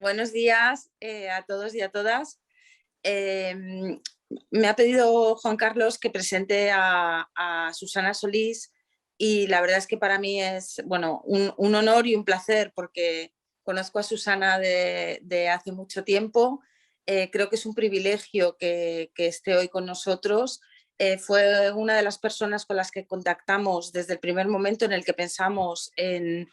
Buenos días a todos y a todas. Me ha pedido Juan Carlos que presente a Susana Solís y la verdad es que para mí es un honor y un placer porque conozco a Susana de hace mucho tiempo. Creo que es un privilegio que esté hoy con nosotros. Fue una de las personas con las que contactamos desde el primer momento en el que pensamos en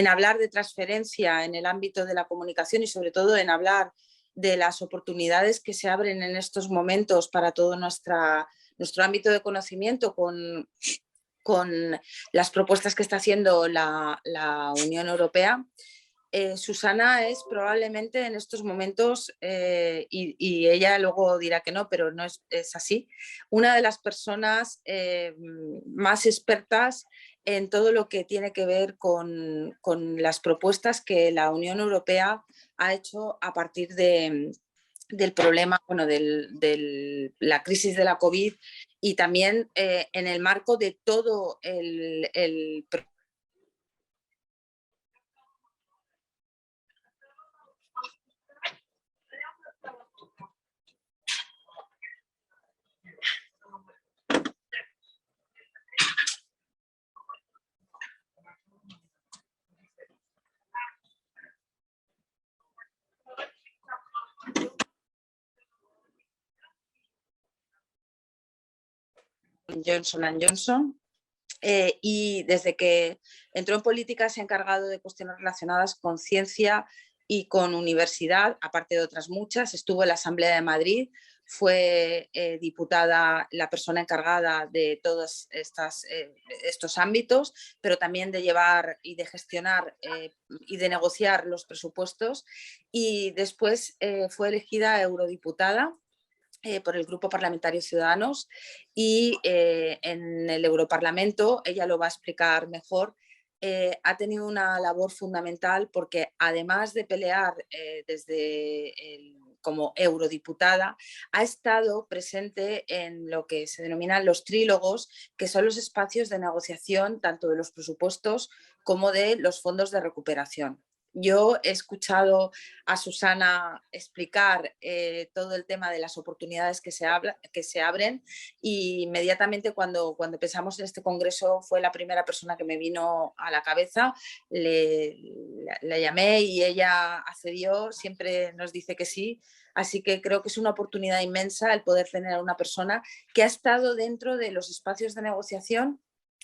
hablar de transferencia en el ámbito de la comunicación y sobre todo en hablar de las oportunidades que se abren en estos momentos para todo nuestro ámbito de conocimiento con las propuestas que está haciendo la Unión Europea. Susana es probablemente en estos momentos, y ella luego dirá que no, pero no es así, una de las personas más expertas en todo lo que tiene que ver con las propuestas que la Unión Europea ha hecho a partir del problema, de la crisis de la COVID y también en el marco de todo el Johnson & Johnson. Y desde que entró en política se ha encargado de cuestiones relacionadas con ciencia y con universidad, aparte de otras muchas. Estuvo en la Asamblea de Madrid, fue diputada, la persona encargada de todos estos ámbitos, pero también de llevar y de gestionar y de negociar los presupuestos. Y después fue elegida eurodiputada por el Grupo Parlamentario Ciudadanos y en el Europarlamento, ella lo va a explicar mejor, ha tenido una labor fundamental porque además de pelear como eurodiputada, ha estado presente en lo que se denominan los trílogos, que son los espacios de negociación tanto de los presupuestos como de los fondos de recuperación. Yo he escuchado a Susana explicar todo el tema de las oportunidades que se abren y inmediatamente cuando pensamos en este congreso fue la primera persona que me vino a la cabeza, la llamé y ella accedió, siempre nos dice que sí, así que creo que es una oportunidad inmensa el poder tener a una persona que ha estado dentro de los espacios de negociación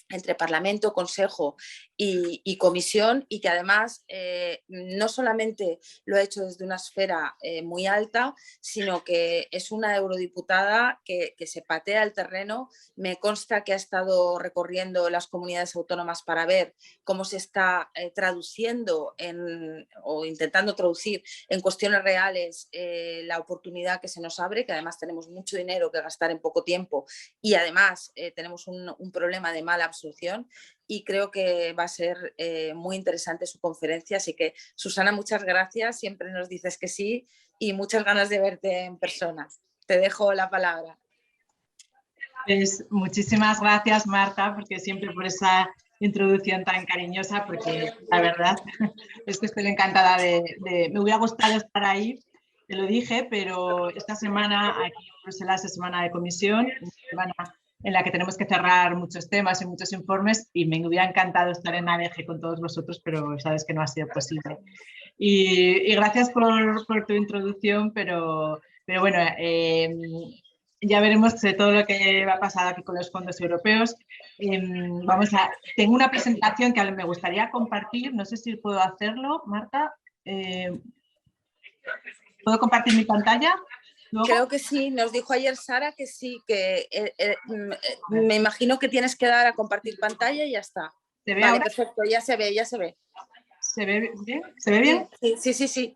entre Parlamento, Consejo y Comisión y que además no solamente lo ha hecho desde una esfera muy alta, sino que es una eurodiputada que se patea el terreno. Me consta que ha estado recorriendo las comunidades autónomas para ver cómo se está traduciendo o intentando traducir en cuestiones reales la oportunidad que se nos abre, que además tenemos mucho dinero que gastar en poco tiempo y además tenemos un problema de mala absorción y creo que va a ser muy interesante su conferencia. Así que, Susana, muchas gracias. Siempre nos dices que sí y muchas ganas de verte en persona. Te dejo la palabra. Pues muchísimas gracias, Marta, porque siempre por esa introducción tan cariñosa, porque la verdad es que estoy encantada me hubiera gustado estar ahí, te lo dije, pero esta semana aquí en Bruselas es semana de comisión, una semana en la que tenemos que cerrar muchos temas y muchos informes y me hubiera encantado estar en ADG con todos vosotros, pero sabes que no ha sido posible. Y gracias por tu introducción, pero bueno, ya veremos todo lo que va a pasar aquí con los fondos europeos. Tengo una presentación que me gustaría compartir, no sé si puedo hacerlo, Marta. ¿Puedo compartir mi pantalla? ¿Luego? Creo que sí, nos dijo ayer Sara que sí, que me imagino que tienes que dar a compartir pantalla y ya está. ¿Se ve vale, ahora? Perfecto, ya se ve, ya se ve. ¿Se ve bien? ¿Se ve bien? Sí.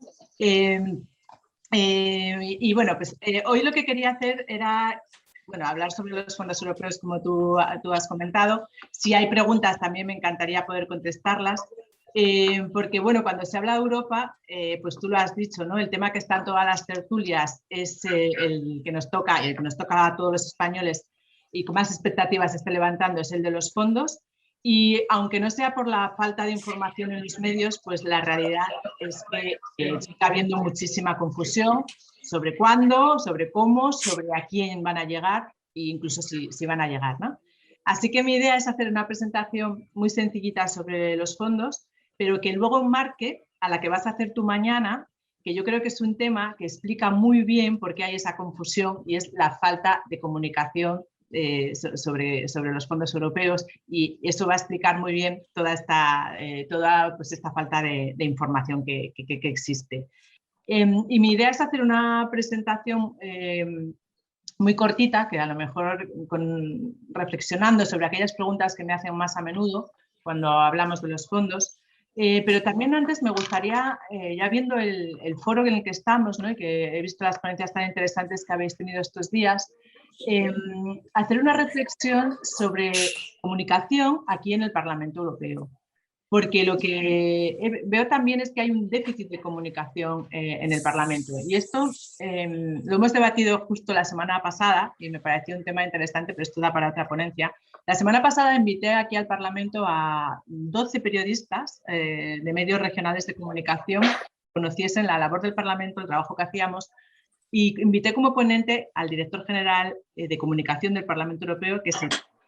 Y bueno, pues hoy lo que quería hacer era hablar sobre los fondos europeos, como tú has comentado. Si hay preguntas, también me encantaría poder contestarlas. Porque, bueno, cuando se habla de Europa, pues tú lo has dicho, ¿no? El tema que está en todas las tertulias es el que nos toca a todos los españoles y con más expectativas se esté levantando es el de los fondos. Y aunque no sea por la falta de información en los medios, pues la realidad es que está habiendo muchísima confusión sobre cuándo, sobre cómo, sobre a quién van a llegar e incluso si van a llegar, ¿no? Así que mi idea es hacer una presentación muy sencillita sobre los fondos, pero que luego enmarque a la que vas a hacer tú mañana, que yo creo que es un tema que explica muy bien por qué hay esa confusión y es la falta de comunicación sobre los fondos europeos, y eso va a explicar muy bien toda esta falta de información que existe. Y mi idea es hacer una presentación muy cortita, que a lo mejor reflexionando sobre aquellas preguntas que me hacen más a menudo cuando hablamos de los fondos. Pero también antes me gustaría, ya viendo el foro en el que estamos, ¿no? Y que he visto las ponencias tan interesantes que habéis tenido estos días, hacer una reflexión sobre comunicación aquí en el Parlamento Europeo. Porque lo que veo también es que hay un déficit de comunicación en el Parlamento. Y esto lo hemos debatido justo la semana pasada y me pareció un tema interesante, pero esto da para otra ponencia. La semana pasada invité aquí al Parlamento a 12 periodistas de medios regionales de comunicación que conociesen la labor del Parlamento, el trabajo que hacíamos, y invité como ponente al director general de comunicación del Parlamento Europeo, que es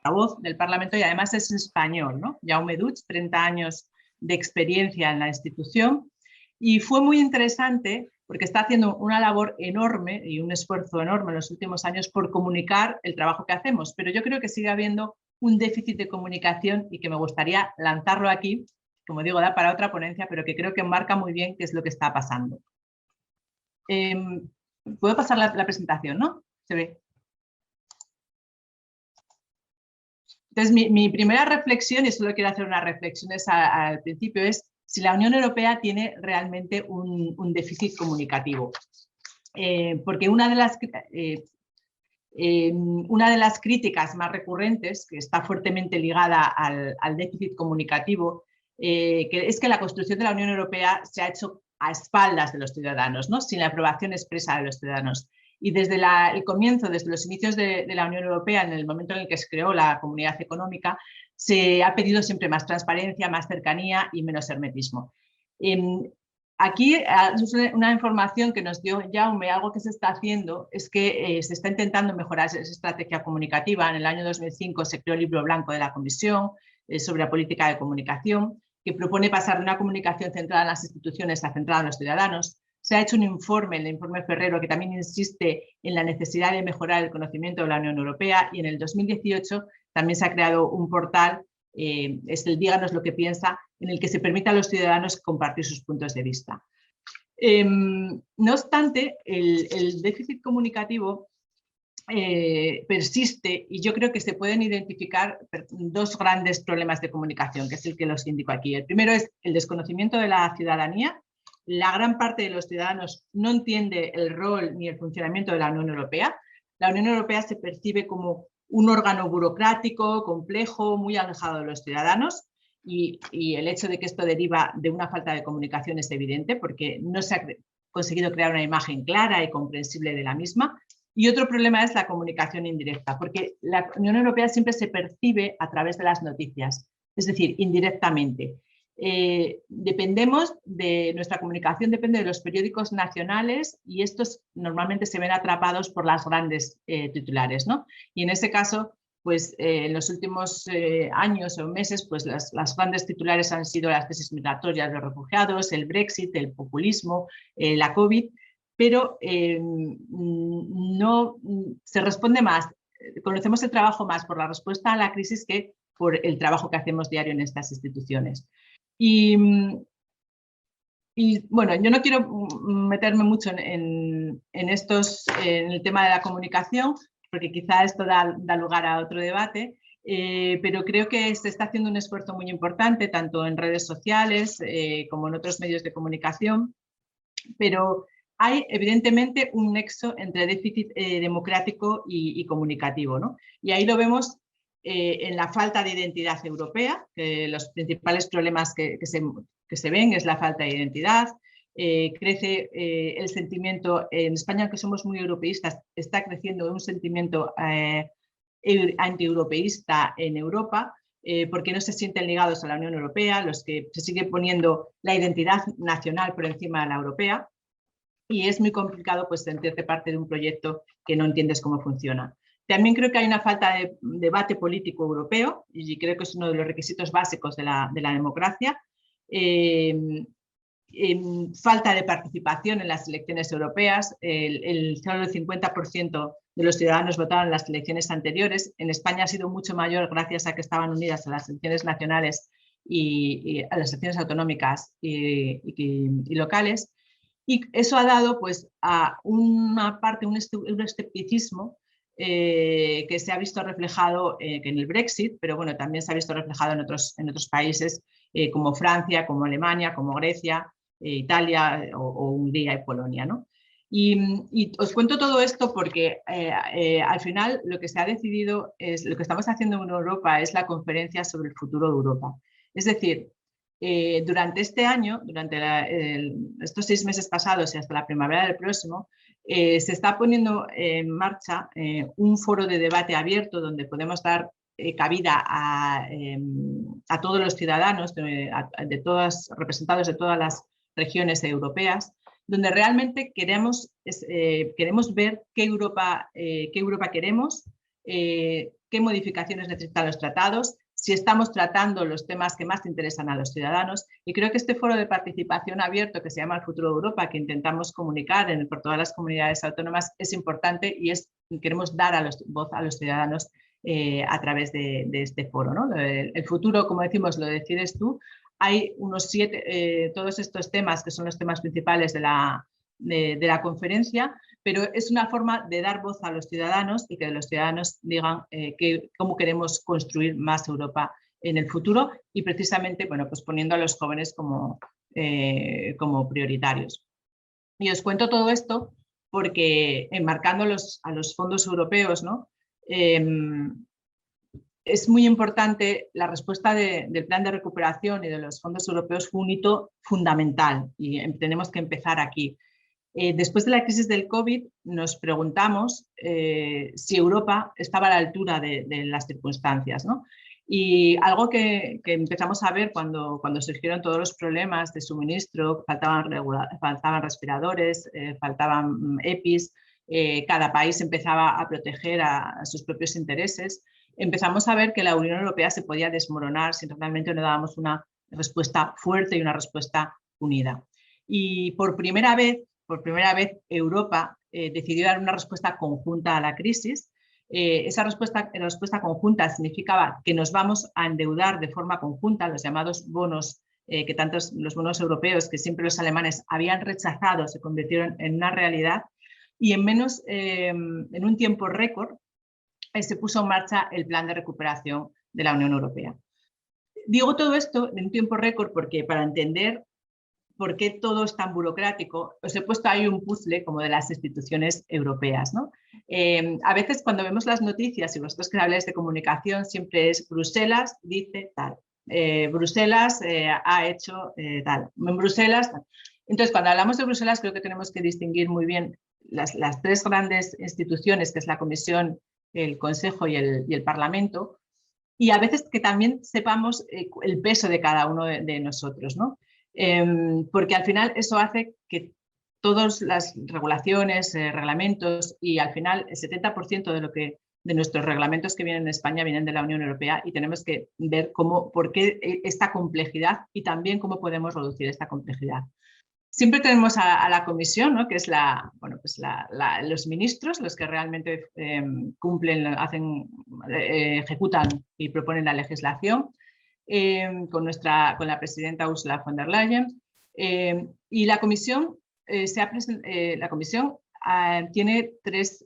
la voz del Parlamento y además es español, ¿no? Jaume Duig, 30 años de experiencia en la institución, y fue muy interesante porque está haciendo una labor enorme y un esfuerzo enorme en los últimos años por comunicar el trabajo que hacemos, pero yo creo que sigue habiendo un déficit de comunicación y que me gustaría lanzarlo aquí, como digo, da para otra ponencia, pero que creo que enmarca muy bien qué es lo que está pasando. Puedo pasar la presentación, ¿no? Se ve. Entonces, mi primera reflexión, y solo quiero hacer unas reflexiones al principio, es si la Unión Europea tiene realmente un déficit comunicativo. Porque una de las críticas más recurrentes, que está fuertemente ligada al déficit comunicativo, que es que la construcción de la Unión Europea se ha hecho a espaldas de los ciudadanos, ¿no? Sin la aprobación expresa de los ciudadanos. Y desde el comienzo, desde los inicios de la Unión Europea, en el momento en el que se creó la Comunidad Económica, se ha pedido siempre más transparencia, más cercanía y menos hermetismo. Aquí una información que nos dio Jaume, algo que se está haciendo es que se está intentando mejorar esa estrategia comunicativa. En el año 2005 se creó el libro blanco de la Comisión sobre la política de comunicación, que propone pasar de una comunicación centrada en las instituciones a centrada en los ciudadanos. Se ha hecho un informe, el informe Ferrero, que también insiste en la necesidad de mejorar el conocimiento de la Unión Europea, y en el 2018 también se ha creado un portal, es el Díganos lo que piensa, en el que se permite a los ciudadanos compartir sus puntos de vista. No obstante, el déficit comunicativo persiste, y yo creo que se pueden identificar dos grandes problemas de comunicación, que es el que los indico aquí. El primero es el desconocimiento de la ciudadanía. La gran parte de los ciudadanos no entiende el rol ni el funcionamiento de la Unión Europea. La Unión Europea se percibe como un órgano burocrático, complejo, muy alejado de los ciudadanos, y el hecho de que esto deriva de una falta de comunicación es evidente porque no se ha conseguido crear una imagen clara y comprensible de la misma. Y otro problema es la comunicación indirecta, porque la Unión Europea siempre se percibe a través de las noticias, es decir, indirectamente. Nuestra comunicación depende de los periódicos nacionales, y estos normalmente se ven atrapados por las grandes titulares, ¿no? Y en ese caso, pues en los últimos años o meses, pues las grandes titulares han sido las crisis migratorias, los refugiados, el Brexit, el populismo, la COVID, pero no se responde más, conocemos el trabajo más por la respuesta a la crisis que por el trabajo que hacemos diario en estas instituciones. Y bueno, yo no quiero meterme mucho en el tema de la comunicación, porque quizá esto da lugar a otro debate, pero creo que se está haciendo un esfuerzo muy importante, tanto en redes sociales como en otros medios de comunicación, pero hay evidentemente un nexo entre déficit democrático y comunicativo, ¿no? Y ahí lo vemos en la falta de identidad europea, que los principales problemas que se ven es la falta de identidad. Crece el sentimiento, en España, que somos muy europeístas, está creciendo un sentimiento antieuropeísta en Europa, por qué no se sienten ligados a la Unión Europea, los que se sigue poniendo la identidad nacional por encima de la europea, y es muy complicado pues sentirte parte de un proyecto que no entiendes cómo funciona. También creo que hay una falta de debate político europeo, y creo que es uno de los requisitos básicos de la democracia. Falta de participación en las elecciones europeas. Solo el 50% de los ciudadanos votaron en las elecciones anteriores. En España ha sido mucho mayor gracias a que estaban unidas a las elecciones nacionales y a las elecciones autonómicas y locales. Y eso ha dado pues, a una parte, un escepticismo que se ha visto reflejado en el Brexit, pero bueno, también se ha visto reflejado en otros países como Francia, como Alemania, como Grecia, Italia o Hungría y Polonia, ¿no? Y os cuento todo esto porque al final lo que se ha decidido es, lo que estamos haciendo en Europa es la conferencia sobre el futuro de Europa. Es decir, durante este año, durante estos 6 meses pasados y hasta la primavera del próximo, se está poniendo en marcha un foro de debate abierto donde podemos dar cabida a todos los ciudadanos, representados de todas las regiones europeas, donde realmente queremos ver qué Europa queremos, qué modificaciones necesitan los tratados, si estamos tratando los temas que más interesan a los ciudadanos. Y creo que este foro de participación abierto que se llama El Futuro de Europa, que intentamos comunicar por todas las comunidades autónomas, es importante y queremos dar voz a los ciudadanos a través de este foro, ¿no? El futuro, como decimos, lo decides tú. Hay unos 7, todos estos temas que son los temas principales de la conferencia, pero es una forma de dar voz a los ciudadanos y que los ciudadanos digan cómo queremos construir más Europa en el futuro y precisamente, bueno, pues poniendo a los jóvenes como prioritarios. Y os cuento todo esto porque enmarcando a los fondos europeos, ¿no? Es muy importante la respuesta del plan de recuperación y de los fondos europeos, fue un hito fundamental y tenemos que empezar aquí. Después de la crisis del COVID nos preguntamos si Europa estaba a la altura de las circunstancias, ¿no? Y algo que empezamos a ver cuando surgieron todos los problemas de suministro, faltaban respiradores, faltaban EPIs, cada país empezaba a proteger a sus propios intereses, empezamos a ver que la Unión Europea se podía desmoronar si realmente no dábamos una respuesta fuerte y una respuesta unida. Y por primera vez Europa decidió dar una respuesta conjunta a la crisis. Esa respuesta conjunta significaba que nos vamos a endeudar de forma conjunta, los llamados bonos, los bonos europeos que siempre los alemanes habían rechazado, se convirtieron en una realidad y en un tiempo récord se puso en marcha el plan de recuperación de la Unión Europea. Digo todo esto en un tiempo récord porque para entender por qué todo es tan burocrático, os he puesto ahí un puzzle como de las instituciones europeas, ¿no? A veces cuando vemos las noticias y vosotros que habláis de comunicación siempre es Bruselas dice tal, Bruselas ha hecho tal, en Bruselas tal. Entonces cuando hablamos de Bruselas creo que tenemos que distinguir muy bien las 3 grandes instituciones que es la Comisión, el Consejo y el Parlamento, y a veces que también sepamos el peso de cada uno de nosotros, ¿no? Porque al final eso hace que todas las regulaciones, reglamentos y al final el 70% de nuestros reglamentos que vienen en España vienen de la Unión Europea y tenemos que ver por qué esta complejidad y también cómo podemos reducir esta complejidad. Siempre tenemos a la comisión, ¿no? Que es los ministros, los que realmente cumplen, ejecutan y proponen la legislación, con la presidenta Ursula von der Leyen. Y la comisión, tiene 3...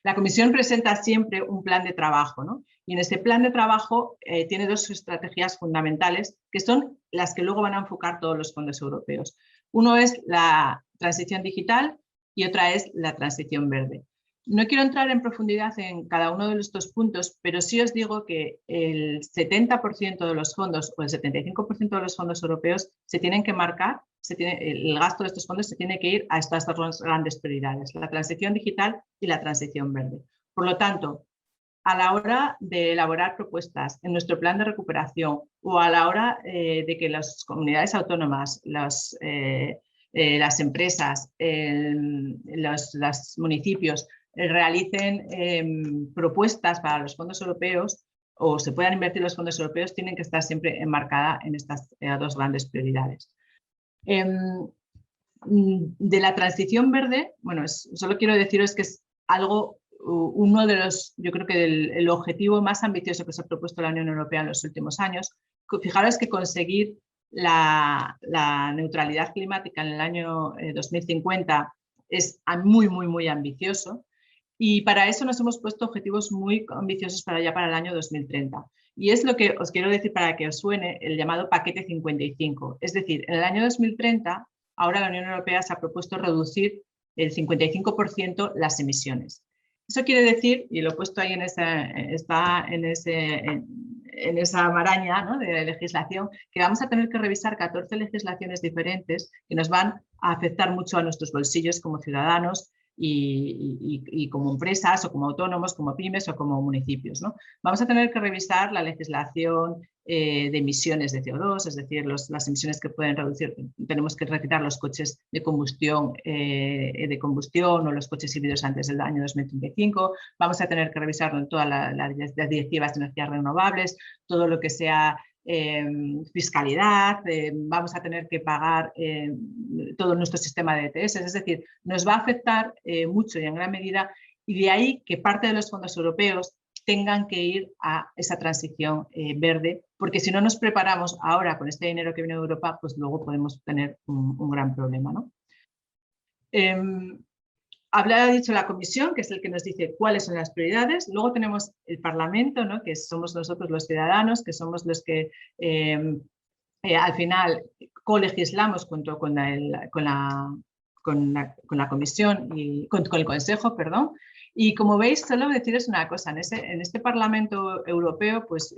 La comisión presenta siempre un plan de trabajo, ¿no? Y en ese plan de trabajo tiene 2 estrategias fundamentales que son las que luego van a enfocar todos los fondos europeos. Uno es la transición digital y otra es la transición verde. No quiero entrar en profundidad en cada uno de estos puntos, pero sí os digo que el 70% de los fondos o el 75% de los fondos europeos se tienen que marcar, el gasto de estos fondos se tiene que ir a estas 2 grandes prioridades, la transición digital y la transición verde. Por lo tanto, a la hora de elaborar propuestas en nuestro plan de recuperación o a la hora de que las comunidades autónomas, las empresas, los municipios realicen propuestas para los fondos europeos o se puedan invertir los fondos europeos, tienen que estar siempre enmarcadas en estas dos grandes prioridades. De la transición verde, bueno, solo quiero deciros que es algo, uno de los, yo creo que el objetivo más ambicioso que se ha propuesto la Unión Europea en los últimos años. Fijaros que conseguir la neutralidad climática en el año 2050 es muy ambicioso, y para eso nos hemos puesto objetivos muy ambiciosos para el año 2030. Y es lo que os quiero decir para que os suene el llamado paquete 55. Es decir, en el año 2030, ahora la Unión Europea se ha propuesto reducir el 55% las emisiones. Eso quiere decir, y lo he puesto ahí está en esa maraña, ¿no?, de legislación, que vamos a tener que revisar 14 legislaciones diferentes que nos van a afectar mucho a nuestros bolsillos como ciudadanos y como empresas o como autónomos, como pymes o como municipios, ¿no? Vamos a tener que revisar la legislación de emisiones de CO2, es decir, las emisiones que pueden reducir. Tenemos que retirar los coches de combustión o los coches híbridos antes del año 2035. Vamos a tener que revisar todas las directivas de energías renovables, todo lo que sea fiscalidad, vamos a tener que pagar todo nuestro sistema de ETS, es decir, nos va a afectar mucho y en gran medida, y de ahí que parte de los fondos europeos tengan que ir a esa transición verde, porque si no nos preparamos ahora con este dinero que viene de Europa, pues luego podemos tener un gran problema, ¿no? Ha dicho la Comisión, que es el que nos dice cuáles son las prioridades. Luego tenemos el Parlamento, ¿no?, que somos nosotros los ciudadanos, que somos los que al final colegislamos junto con la Comisión y con el Consejo, perdón. Y como veis, solo deciros una cosa, en este Parlamento Europeo pues,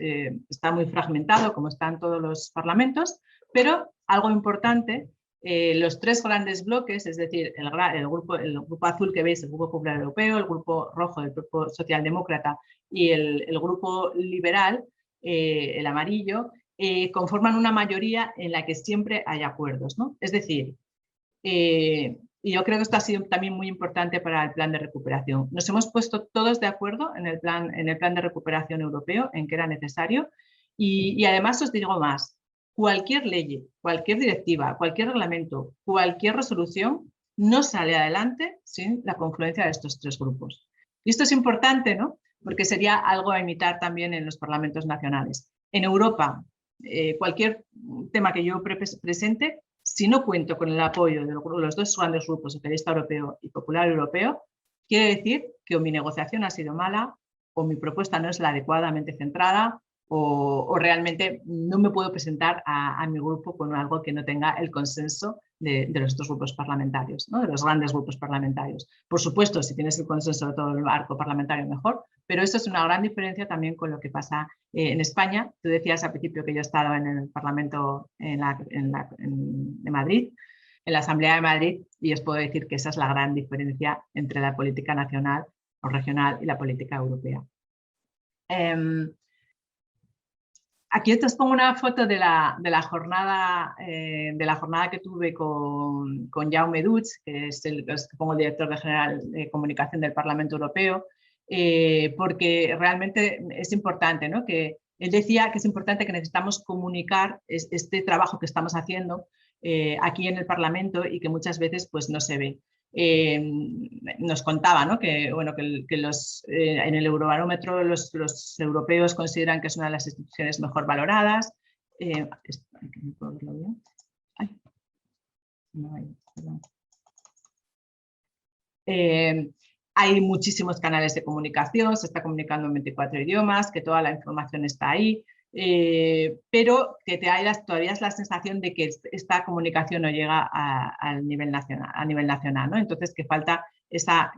está muy fragmentado, como están todos los parlamentos, pero algo importante, los tres grandes bloques, es decir, el grupo azul que veis, el Grupo Popular Europeo, el Grupo Rojo, el Grupo Socialdemócrata y el Grupo Liberal, el amarillo, conforman una mayoría en la que siempre hay acuerdos, ¿no? Es decir, y yo creo que esto ha sido también muy importante para el plan de recuperación. Nos hemos puesto todos de acuerdo en el plan de recuperación europeo en que era necesario, y además os digo más. Cualquier ley, cualquier directiva, cualquier reglamento, cualquier resolución no sale adelante sin la confluencia de estos tres grupos. Y esto es importante, ¿no?, porque sería algo a imitar también en los parlamentos nacionales. En Europa, cualquier tema que yo presente, si no cuento con el apoyo de los dos grandes grupos, Socialista Europeo y Popular Europeo, quiere decir que o mi negociación ha sido mala, o mi propuesta no es la adecuadamente centrada, o realmente no me puedo presentar a mi grupo con algo que no tenga el consenso de los dos grupos parlamentarios, ¿no?, de los grandes grupos parlamentarios. Por supuesto, si tienes el consenso de todo el arco parlamentario, mejor, pero esto es una gran diferencia también con lo que pasa en España. Tú decías al principio que yo estaba en el Parlamento de Madrid, en la Asamblea de Madrid, y os puedo decir que esa es la gran diferencia entre la política nacional o regional y la política europea. Aquí os pongo una foto de la jornada que tuve con Jaume Duig, que es el director general de comunicación del Parlamento Europeo, porque realmente es importante, ¿no?, que él decía que es importante, que necesitamos comunicar este trabajo que estamos haciendo aquí en el Parlamento y que muchas veces pues, no se ve. Nos contaba, ¿no?, que, bueno, que en el Eurobarómetro los europeos consideran que es una de las instituciones mejor valoradas. Hay muchísimos canales de comunicación, se está comunicando en 24 idiomas, que toda la información está ahí. Pero que todavía es la sensación de que esta comunicación no llega a nivel nacional, ¿no? Entonces que falta esa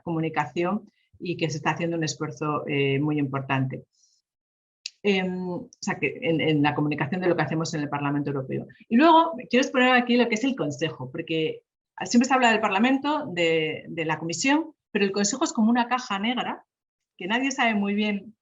comunicación y que se está haciendo un esfuerzo muy importante. O sea, que en la comunicación de lo que hacemos en el Parlamento Europeo. Y luego quiero exponer aquí lo que es el Consejo, porque siempre se habla del Parlamento, de la Comisión, pero el Consejo es como una caja negra que nadie sabe muy bien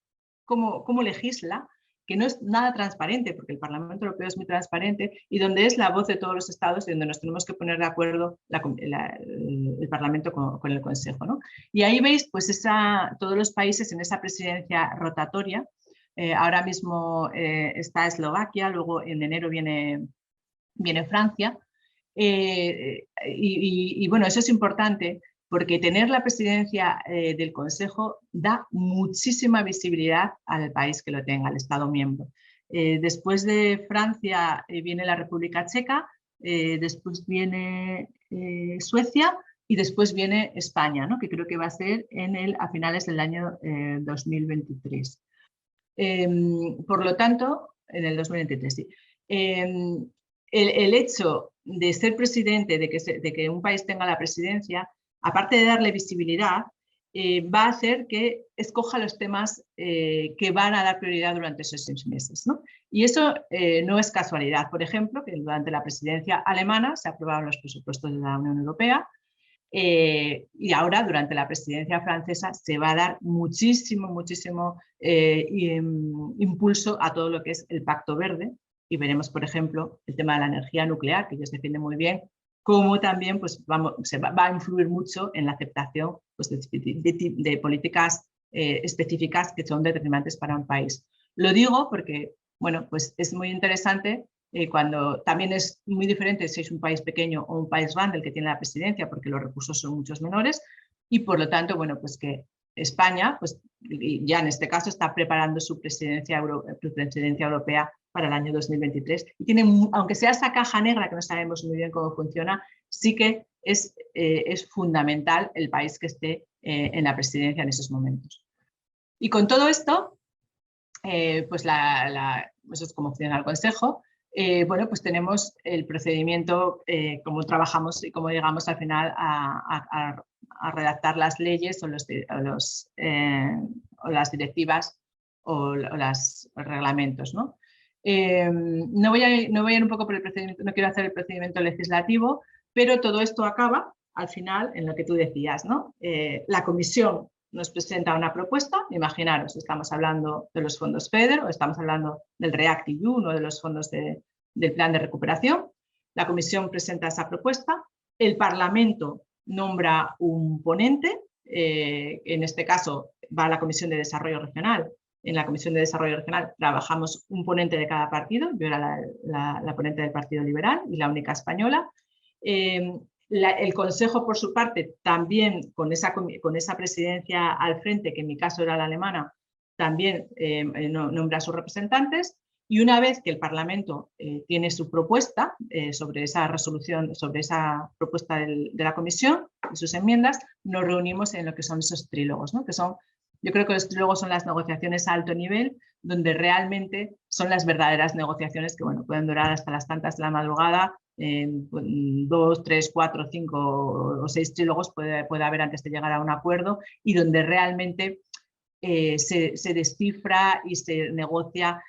cómo legisla, que no es nada transparente, porque el Parlamento Europeo es muy transparente, y donde es la voz de todos los estados y donde nos tenemos que poner de acuerdo el Parlamento con el Consejo, ¿no? Y ahí veis pues todos los países en esa presidencia rotatoria. Ahora mismo está Eslovaquia, luego en enero viene Francia. Y bueno, eso es importante porque tener la presidencia del Consejo da muchísima visibilidad al país que lo tenga, al Estado miembro. Después de Francia viene la República Checa, después viene Suecia y después viene España, ¿no? Que creo que va a ser a finales del año 2023. Por lo tanto, en el 2023, sí. El hecho de ser presidente, de que un país tenga la presidencia, aparte de darle visibilidad, va a hacer que escoja los temas que van a dar prioridad durante esos 6 meses, ¿no? Y eso no es casualidad. Por ejemplo, que durante la presidencia alemana se aprobaron los presupuestos de la Unión Europea, y ahora durante la presidencia francesa se va a dar muchísimo impulso a todo lo que es el Pacto Verde, y veremos, por ejemplo, el tema de la energía nuclear, que ellos defienden muy bien, como también pues, va a influir mucho en la aceptación pues, de políticas específicas que son determinantes para un país. Lo digo porque bueno, pues es muy interesante cuando también es muy diferente si es un país pequeño o un país grande el que tiene la presidencia, porque los recursos son muchos menores, y por lo tanto, bueno, pues que España, pues ya en este caso, está preparando su presidencia europea para el año 2023. Y tiene, aunque sea esa caja negra que no sabemos muy bien cómo funciona, sí que es fundamental el país que esté en la presidencia en esos momentos. Y con todo esto, pues eso es como funciona el Consejo. Bueno, pues tenemos el procedimiento, cómo trabajamos y cómo llegamos al final a redactar las leyes o las directivas o los reglamentos, ¿no? No voy a ir un poco por el procedimiento, no quiero hacer el procedimiento legislativo, pero todo esto acaba al final en lo que tú decías, ¿no? La comisión nos presenta una propuesta, imaginaros, estamos hablando de los fondos FEDER o estamos hablando del REACT-EU, uno de los fondos del plan de recuperación. La comisión presenta esa propuesta, el Parlamento nombra un ponente, en este caso va a la Comisión de Desarrollo Regional. En la Comisión de Desarrollo Regional trabajamos un ponente de cada partido, yo era la ponente del Partido Liberal y la única española. El Consejo, por su parte, también con esa presidencia al frente, que en mi caso era la alemana, también nombra a sus representantes, y una vez que el Parlamento tiene su propuesta sobre esa resolución, sobre esa propuesta de la Comisión y sus enmiendas, nos reunimos en lo que son esos trílogos, ¿no? Que son, yo creo que los trílogos son las negociaciones a alto nivel, donde realmente son las verdaderas negociaciones que bueno, pueden durar hasta las tantas de la madrugada. 2, 3, 4, 5 o 6 trílogos puede haber antes de llegar a un acuerdo, y donde realmente se descifra y se negocia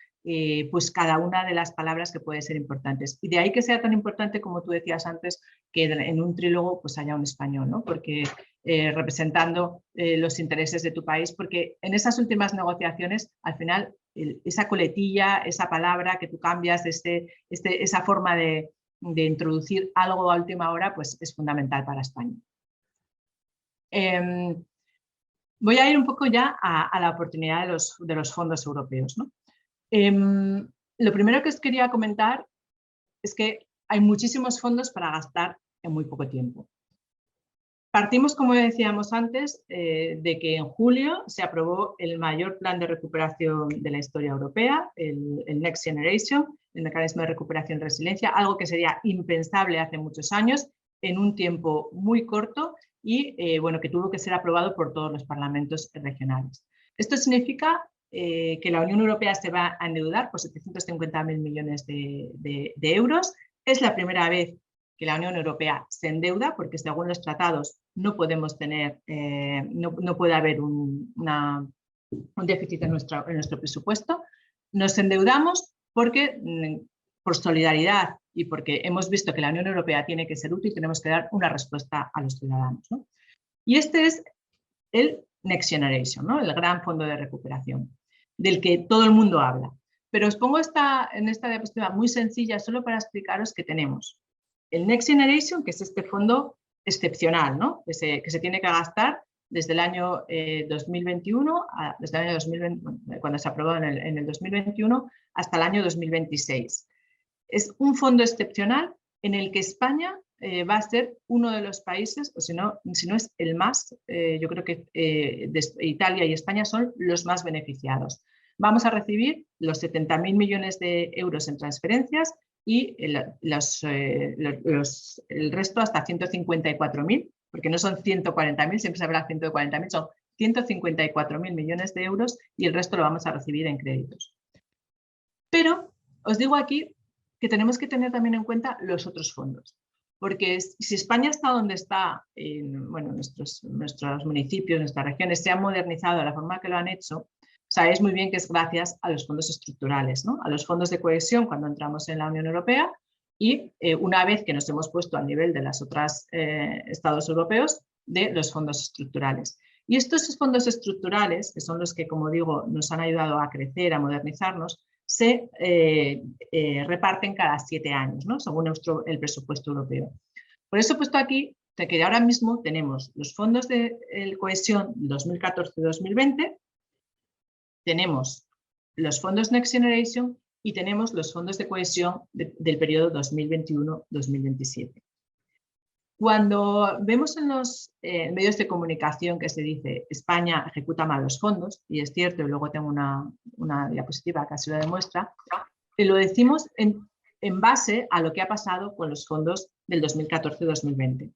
pues cada una de las palabras que pueden ser importantes. Y de ahí que sea tan importante, como tú decías antes, que en un trílogo pues haya un español, ¿no? Porque representando los intereses de tu país, porque en esas últimas negociaciones, al final, esa coletilla, esa palabra que tú cambias, esa forma de introducir algo a última hora, pues es fundamental para España. Voy a ir un poco ya a la oportunidad de los fondos europeos, ¿no? Lo primero que os quería comentar es que hay muchísimos fondos para gastar en muy poco tiempo. Partimos, como decíamos antes, de que en julio se aprobó el mayor plan de recuperación de la historia europea, el Next Generation, el mecanismo de recuperación y resiliencia, algo que sería impensable hace muchos años, en un tiempo muy corto y bueno, que tuvo que ser aprobado por todos los parlamentos regionales. Esto significa que la Unión Europea se va a endeudar por 750.000 millones de euros. Es la primera vez que la Unión Europea se endeuda, porque según los tratados no podemos tener, no puede haber un déficit en nuestro presupuesto. Nos endeudamos porque, por solidaridad y porque hemos visto que la Unión Europea tiene que ser útil, tenemos que dar una respuesta a los ciudadanos, ¿no? Y este es el Next Generation, ¿no? El gran fondo de recuperación, del que todo el mundo habla. Pero os pongo en esta diapositiva muy sencilla solo para explicaros que tenemos el Next Generation, que es este fondo excepcional, ¿no? que se tiene que gastar desde el año 2021, desde el año 2020, bueno, cuando se aprobó en el 2021, hasta el año 2026. Es un fondo excepcional en el que España va a ser uno de los países, o si no es el más, yo creo que Italia y España son los más beneficiados. Vamos a recibir los 70.000 millones de euros en transferencias y el resto hasta 154.000, porque no son 140.000, siempre se habla de 140.000, son 154.000 millones de euros y el resto lo vamos a recibir en créditos. Pero os digo aquí que tenemos que tener también en cuenta los otros fondos, porque si España está donde está, bueno, nuestros municipios, nuestras regiones se han modernizado de la forma que lo han hecho, sabéis muy bien que es gracias a los fondos estructurales, ¿no? A los fondos de cohesión cuando entramos en la Unión Europea y una vez que nos hemos puesto al nivel de los otros estados europeos, de los fondos estructurales. Y estos fondos estructurales, que son los que, como digo, nos han ayudado a crecer, a modernizarnos, se reparten cada 7 años, ¿no? Según el presupuesto europeo. Por eso he puesto aquí que ahora mismo tenemos los fondos de cohesión 2014-2020, tenemos los fondos Next Generation y tenemos los fondos de cohesión del periodo 2021-2027. Cuando vemos en los medios de comunicación que se dice España ejecuta mal los fondos, y es cierto, y luego tengo una diapositiva que así lo demuestra, lo decimos en base a lo que ha pasado con los fondos del 2014-2020.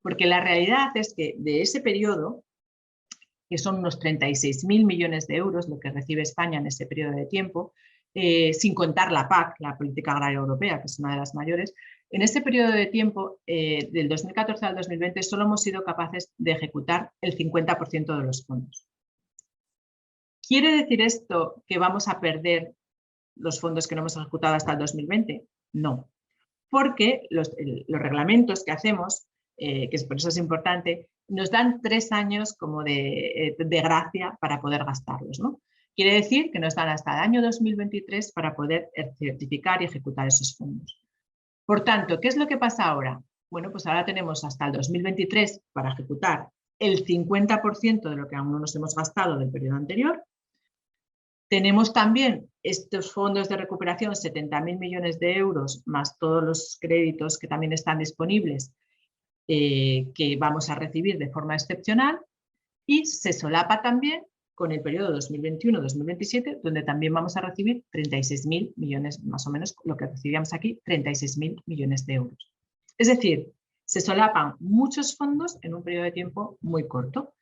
Porque la realidad es que de ese periodo, que son unos 36.000 millones de euros lo que recibe España en ese periodo de tiempo, sin contar la PAC, la Política Agraria Europea, que es una de las mayores, en ese periodo de tiempo, del 2014 al 2020, solo hemos sido capaces de ejecutar el 50% de los fondos. ¿Quiere decir esto que vamos a perder los fondos que no hemos ejecutado hasta el 2020? No, porque los reglamentos que hacemos, que por eso es importante, nos dan 3 años como de gracia para poder gastarlos, ¿no? Quiere decir que nos dan hasta el año 2023 para poder certificar y ejecutar esos fondos. Por tanto, ¿qué es lo que pasa ahora? Bueno, pues ahora tenemos hasta el 2023 para ejecutar el 50% de lo que aún no nos hemos gastado del periodo anterior. Tenemos también estos fondos de recuperación, 70.000 millones de euros, más todos los créditos que también están disponibles, que vamos a recibir de forma excepcional, y se solapa también con el periodo 2021-2027, donde también vamos a recibir 36.000 millones, más o menos lo que recibíamos aquí, 36.000 millones de euros. Es decir, se solapan muchos fondos en un periodo de tiempo muy corto.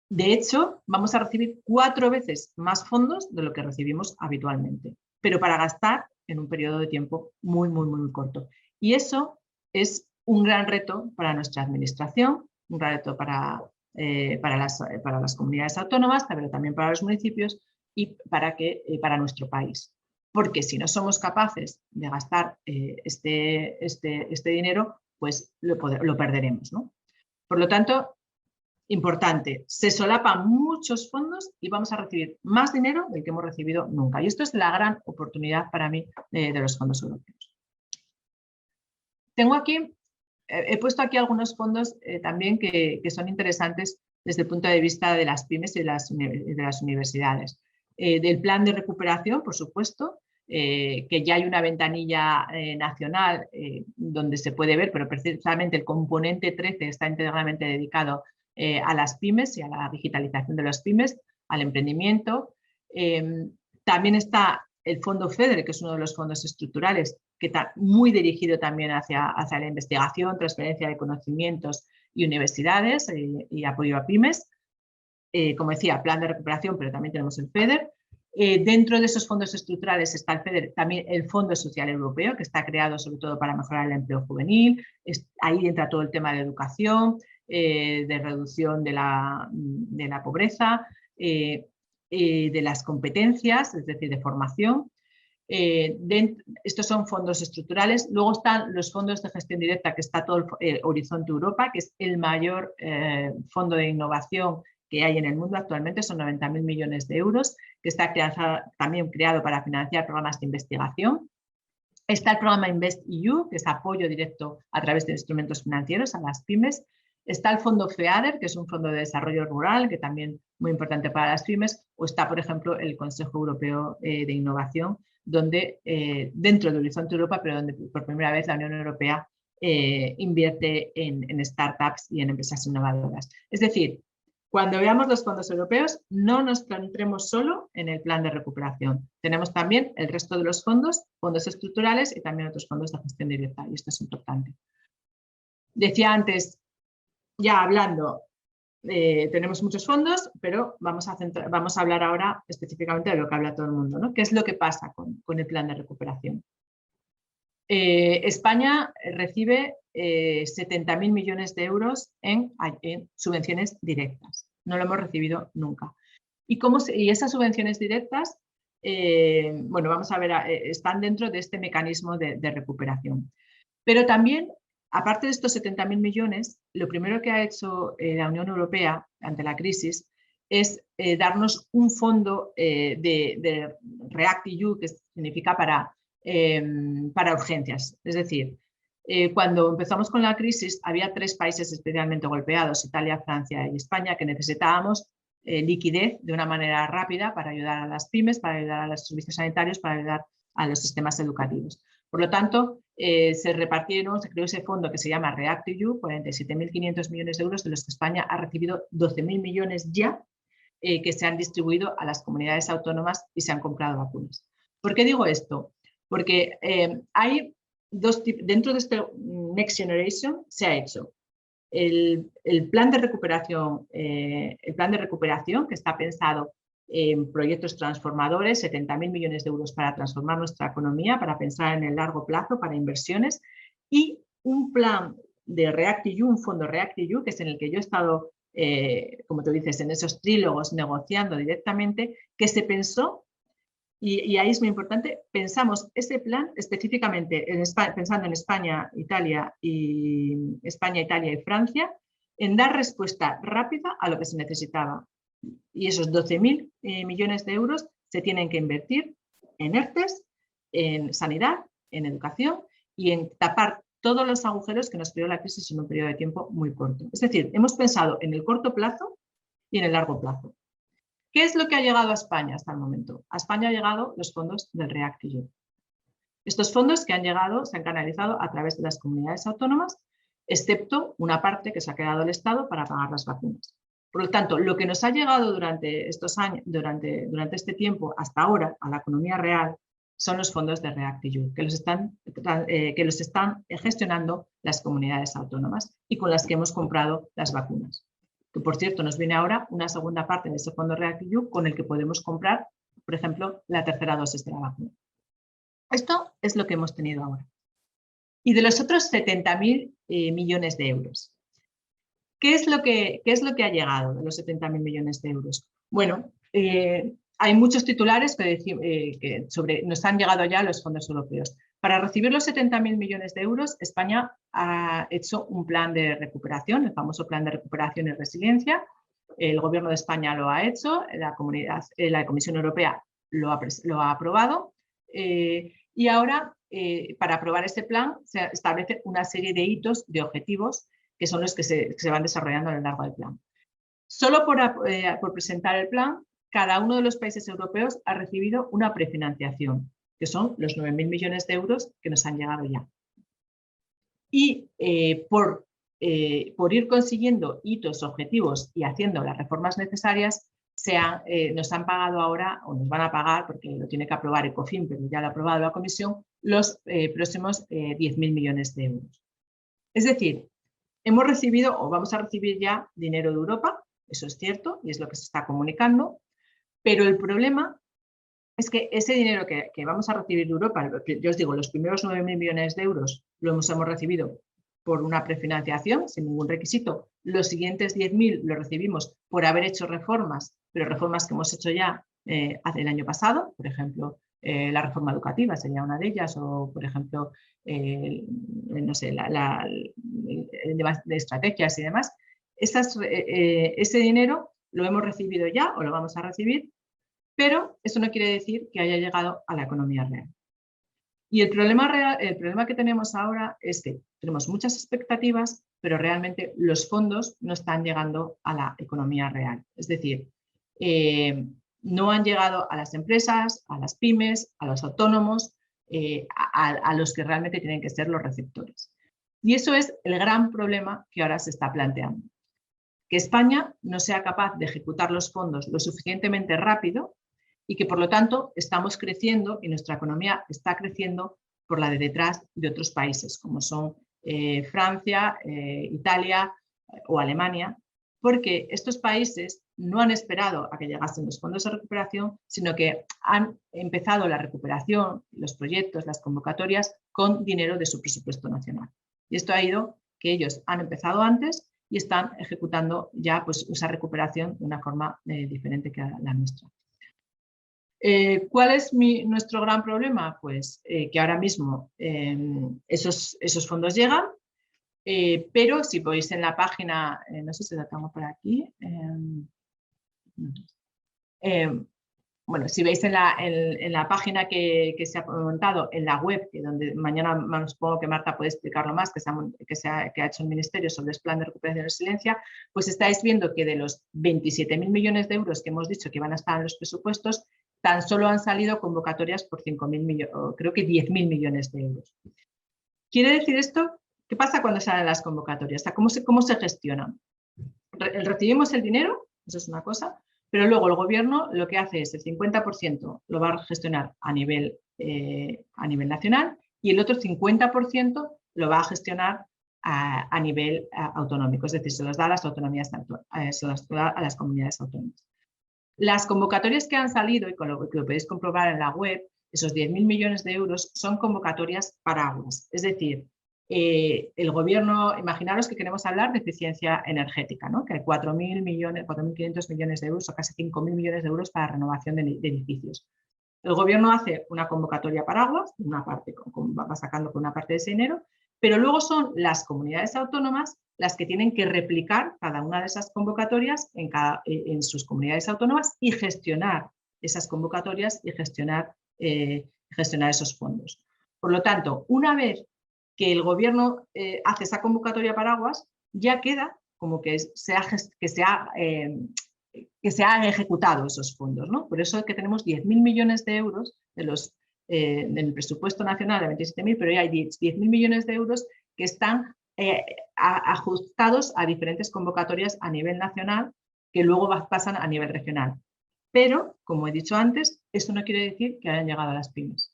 De hecho, vamos a recibir 4 veces más fondos de lo que recibimos habitualmente, pero para gastar en un periodo de tiempo muy, muy, muy corto. Y eso es un gran reto para nuestra administración, un gran reto para las comunidades autónomas, pero también para los municipios y para nuestro país. Porque si no somos capaces de gastar este dinero, pues lo perderemos, ¿no? Por lo tanto, importante, se solapan muchos fondos y vamos a recibir más dinero del que hemos recibido nunca. Y esto es la gran oportunidad para mí de los fondos europeos. He puesto aquí algunos fondos también que son interesantes desde el punto de vista de las pymes y de las universidades. Del plan de recuperación, por supuesto, que ya hay una ventanilla nacional donde se puede ver, pero precisamente el componente 13 está integralmente dedicado a las pymes y a la digitalización de las pymes, al emprendimiento. También está el fondo FEDER, que es uno de los fondos estructurales, que está muy dirigido también hacia la investigación, transferencia de conocimientos y universidades y apoyo a pymes. Como decía, plan de recuperación, pero también tenemos el FEDER. Dentro de esos fondos estructurales está el FEDER, también el Fondo Social Europeo, que está creado sobre todo para mejorar el empleo juvenil. Ahí entra todo el tema de educación, de reducción de la pobreza, de las competencias, es decir, de formación. Estos son fondos estructurales. Luego están los fondos de gestión directa, que está todo el Horizonte Europa, que es el mayor fondo de innovación que hay en el mundo actualmente, son 90.000 millones de euros, que está también creado para financiar programas de investigación. Está el programa InvestEU, que es apoyo directo a través de instrumentos financieros a las pymes. Está el fondo FEADER, que es un fondo de desarrollo rural, que también muy importante para las pymes. O está, por ejemplo, el Consejo Europeo de Innovación, donde dentro de Horizonte Europa, pero donde por primera vez la Unión Europea invierte en startups y en empresas innovadoras. Es decir, cuando veamos los fondos europeos, no nos centremos solo en el plan de recuperación. Tenemos también el resto de los fondos, fondos estructurales y también otros fondos de gestión directa, y esto es importante. Decía antes, ya hablando, tenemos muchos fondos, pero vamos a hablar ahora específicamente de lo que habla todo el mundo, ¿no? ¿Qué es lo que pasa con el plan de recuperación? España recibe 70.000 millones de euros en subvenciones directas. No lo hemos recibido nunca. Y esas subvenciones directas, bueno, vamos a ver, están dentro de este mecanismo de recuperación. Pero también, aparte de estos 70.000 millones, lo primero que ha hecho la Unión Europea ante la crisis es darnos un fondo de REACT-EU, que significa para urgencias. Es decir, cuando empezamos con la crisis había 3 países especialmente golpeados, Italia, Francia y España, que necesitábamos liquidez de una manera rápida para ayudar a las pymes, para ayudar a los servicios sanitarios, para ayudar a los sistemas educativos. Por lo tanto, se creó ese fondo que se llama REACT-EU, 47.500 millones de euros, de los que España ha recibido 12.000 millones ya, que se han distribuido a las comunidades autónomas y se han comprado vacunas. ¿Por qué digo esto? Porque hay dentro de este Next Generation se ha hecho el plan de recuperación, que está pensado en proyectos transformadores, 70.000 millones de euros para transformar nuestra economía, para pensar en el largo plazo, para inversiones, y un plan de REACT-EU, un fondo REACT-EU, que es en el que yo he estado, como tú dices, en esos trílogos negociando directamente, que se pensó. Y ahí es muy importante, pensamos ese plan específicamente pensando en España, Italia y Francia, en dar respuesta rápida a lo que se necesitaba. Y esos 12.000 millones de euros se tienen que invertir en ERTES, en sanidad, en educación y en tapar todos los agujeros que nos creó la crisis en un periodo de tiempo muy corto. Es decir, hemos pensado en el corto plazo y en el largo plazo. ¿Qué es lo que ha llegado a España hasta el momento? A España han llegado los fondos del REACT-EU. Estos fondos que han llegado se han canalizado a través de las comunidades autónomas, excepto una parte que se ha quedado el Estado para pagar las vacunas. Por lo tanto, lo que nos ha llegado durante estos años, durante este tiempo, hasta ahora, a la economía real, son los fondos de REACT-EU, que los están gestionando las comunidades autónomas y con las que hemos comprado las vacunas. Que por cierto nos viene ahora una segunda parte de ese fondo REACT-EU con el que podemos comprar, por ejemplo, la tercera dosis de la vacuna. Esto es lo que hemos tenido ahora. Y de los otros 70.000 millones de euros, ¿qué es lo que ha llegado de los 70.000 millones de euros? Bueno, hay muchos titulares que nos han llegado ya los fondos europeos. Para recibir los 70.000 millones de euros, España ha hecho un plan de recuperación, el famoso plan de recuperación y resiliencia. El Gobierno de España lo ha hecho, la Comisión Europea lo ha aprobado y ahora, para aprobar este plan, se establece una serie de hitos, de objetivos, que son los que se van desarrollando a lo largo del plan. Solo por presentar el plan, cada uno de los países europeos ha recibido una prefinanciación, que son los 9.000 millones de euros que nos han llegado ya. Y por ir consiguiendo hitos, objetivos y haciendo las reformas necesarias, nos han pagado ahora, o nos van a pagar, porque lo tiene que aprobar ECOFIN, pero ya lo ha aprobado la Comisión, los próximos 10.000 millones de euros. Es decir, hemos recibido o vamos a recibir ya dinero de Europa, eso es cierto y es lo que se está comunicando, pero el problema es que ese dinero que vamos a recibir de Europa, yo os digo, los primeros 9.000 millones de euros lo hemos recibido por una prefinanciación sin ningún requisito. Los siguientes 10.000 los recibimos por haber hecho reformas, pero reformas que hemos hecho ya hace el año pasado, por ejemplo, la reforma educativa sería una de ellas, o por ejemplo, no sé, de estrategias y demás. Ese dinero lo hemos recibido ya o lo vamos a recibir, pero eso no quiere decir que haya llegado a la economía real. Y el problema que tenemos ahora es que tenemos muchas expectativas, pero realmente los fondos no están llegando a la economía real. Es decir, no han llegado a las empresas, a las pymes, a los autónomos, a los que realmente tienen que ser los receptores. Y eso es el gran problema que ahora se está planteando. Que España no sea capaz de ejecutar los fondos lo suficientemente rápido y que por lo tanto estamos creciendo y nuestra economía está creciendo por la de detrás de otros países como son Francia, Italia o Alemania, porque estos países no han esperado a que llegasen los fondos de recuperación, sino que han empezado la recuperación, los proyectos, las convocatorias con dinero de su presupuesto nacional. Y esto ha ido que ellos han empezado antes y están ejecutando ya pues, esa recuperación de una forma diferente que la nuestra. ¿Cuál es nuestro gran problema? Pues que ahora mismo esos fondos llegan, pero si veis en la página, no sé si la tengo por aquí, bueno, si veis en la página que se ha montado, en la web, que donde mañana supongo que Marta puede explicarlo más, que ha hecho el Ministerio sobre el Plan de Recuperación y Resiliencia, pues estáis viendo que de los 27.000 millones de euros que hemos dicho que van a estar en los presupuestos, tan solo han salido convocatorias por 5.000 millones, creo que 10.000 millones de euros. ¿Quiere decir esto? ¿Qué pasa cuando salen las convocatorias? ¿Cómo se gestionan? Recibimos el dinero, eso es una cosa, pero luego el gobierno lo que hace es el 50% lo va a gestionar a nivel nacional y el otro 50% lo va a gestionar a nivel autonómico, es decir, se los da a las autonomías, se los da a las comunidades autónomas. Las convocatorias que han salido, y con lo que lo podéis comprobar en la web, esos 10.000 millones de euros son convocatorias paraguas, es decir, el gobierno, imaginaros que queremos hablar de eficiencia energética, ¿no? Que hay 4.000 millones, 4.500 millones de euros o casi 5.000 millones de euros para renovación de edificios. El gobierno hace una convocatoria paraguas, una parte, va sacando con una parte de ese dinero, pero luego son las comunidades autónomas las que tienen que replicar cada una de esas convocatorias en sus comunidades autónomas y gestionar esas convocatorias y gestionar esos fondos. Por lo tanto, una vez que el gobierno hace esa convocatoria paraguas, ya queda como que se han ejecutado esos fondos, ¿no? Por eso es que tenemos 10.000 millones de euros del presupuesto nacional de 27.000, pero ya hay 10.000 millones de euros que están ajustados a diferentes convocatorias a nivel nacional que luego pasan a nivel regional. Pero, como he dicho antes, eso no quiere decir que hayan llegado a las pymes.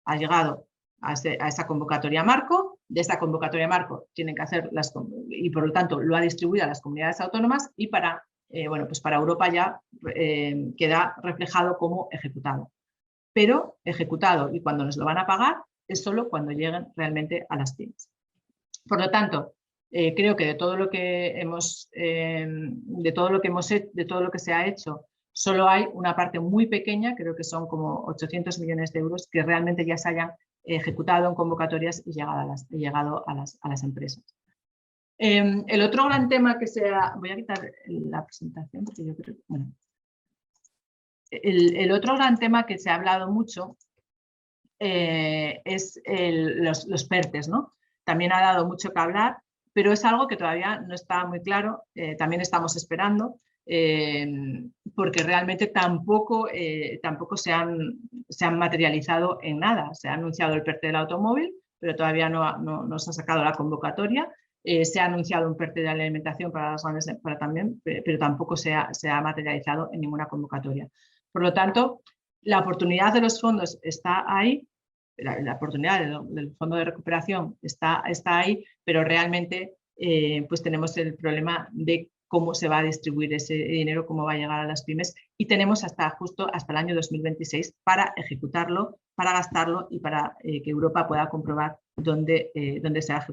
Ha llegado a esa convocatoria marco, de esa convocatoria marco tienen que hacer y por lo tanto lo ha distribuido a las comunidades autónomas y para Europa ya queda reflejado como ejecutado. Pero ejecutado y cuando nos lo van a pagar es solo cuando lleguen realmente a las pymes. Por lo tanto, creo que de todo lo que se ha hecho, solo hay una parte muy pequeña, creo que son como 800 millones de euros, que realmente ya se hayan ejecutado en convocatorias y llegado a las empresas. El otro gran tema que voy a quitar la presentación porque yo creo que, bueno. El otro gran tema que se ha hablado mucho es los PERTEs, ¿no? También ha dado mucho que hablar, pero es algo que todavía no está muy claro, también estamos esperando, porque realmente tampoco se han materializado en nada. Se ha anunciado el PERTE del automóvil, pero todavía no se ha sacado la convocatoria. Se ha anunciado un PERTE de la alimentación para las grandes, pero tampoco se ha materializado en ninguna convocatoria. Por lo tanto, la oportunidad de los fondos está ahí, la oportunidad del fondo de recuperación está ahí, pero realmente pues tenemos el problema de cómo se va a distribuir ese dinero, cómo va a llegar a las pymes, y tenemos justo hasta el año 2026 para ejecutarlo, para gastarlo y para que Europa pueda comprobar dónde se ha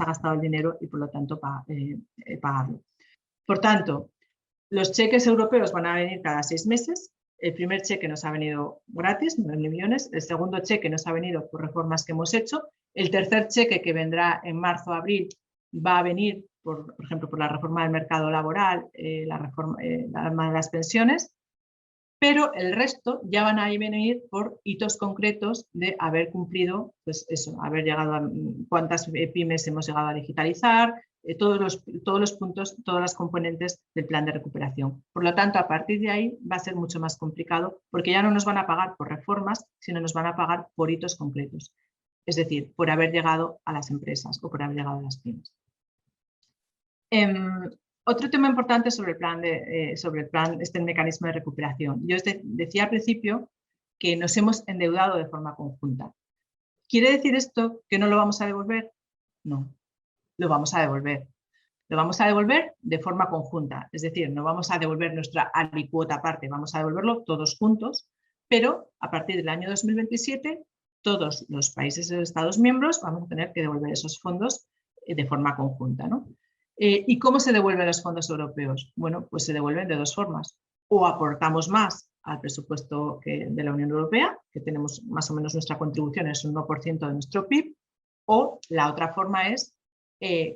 gastado el dinero y por lo tanto pagarlo. Por tanto, los cheques europeos van a venir cada 6 meses. El primer cheque nos ha venido gratis, 9.000 millones. El segundo cheque nos ha venido por reformas que hemos hecho. El tercer cheque, que vendrá en marzo o abril, va a venir por ejemplo, por la reforma del mercado laboral, la reforma de las pensiones, pero el resto ya van a venir por hitos concretos de haber cumplido, pues eso, haber llegado a cuántas pymes hemos llegado a digitalizar, todos los puntos, todas las componentes del plan de recuperación. Por lo tanto, a partir de ahí va a ser mucho más complicado porque ya no nos van a pagar por reformas, sino nos van a pagar por hitos concretos. Es decir, por haber llegado a las empresas o por haber llegado a las pymes. Otro tema importante sobre el plan, este mecanismo de recuperación. Yo decía al principio que nos hemos endeudado de forma conjunta. ¿Quiere decir esto que no lo vamos a devolver? No, lo vamos a devolver. Lo vamos a devolver de forma conjunta, es decir, no vamos a devolver nuestra alicuota aparte, vamos a devolverlo todos juntos, pero a partir del año 2027 todos los países y los Estados miembros vamos a tener que devolver esos fondos de forma conjunta, ¿no? ¿Y cómo se devuelven los fondos europeos? Bueno, pues se devuelven de dos formas. O aportamos más al presupuesto de la Unión Europea, que tenemos más o menos nuestra contribución, es un 1% de nuestro PIB, o la otra forma es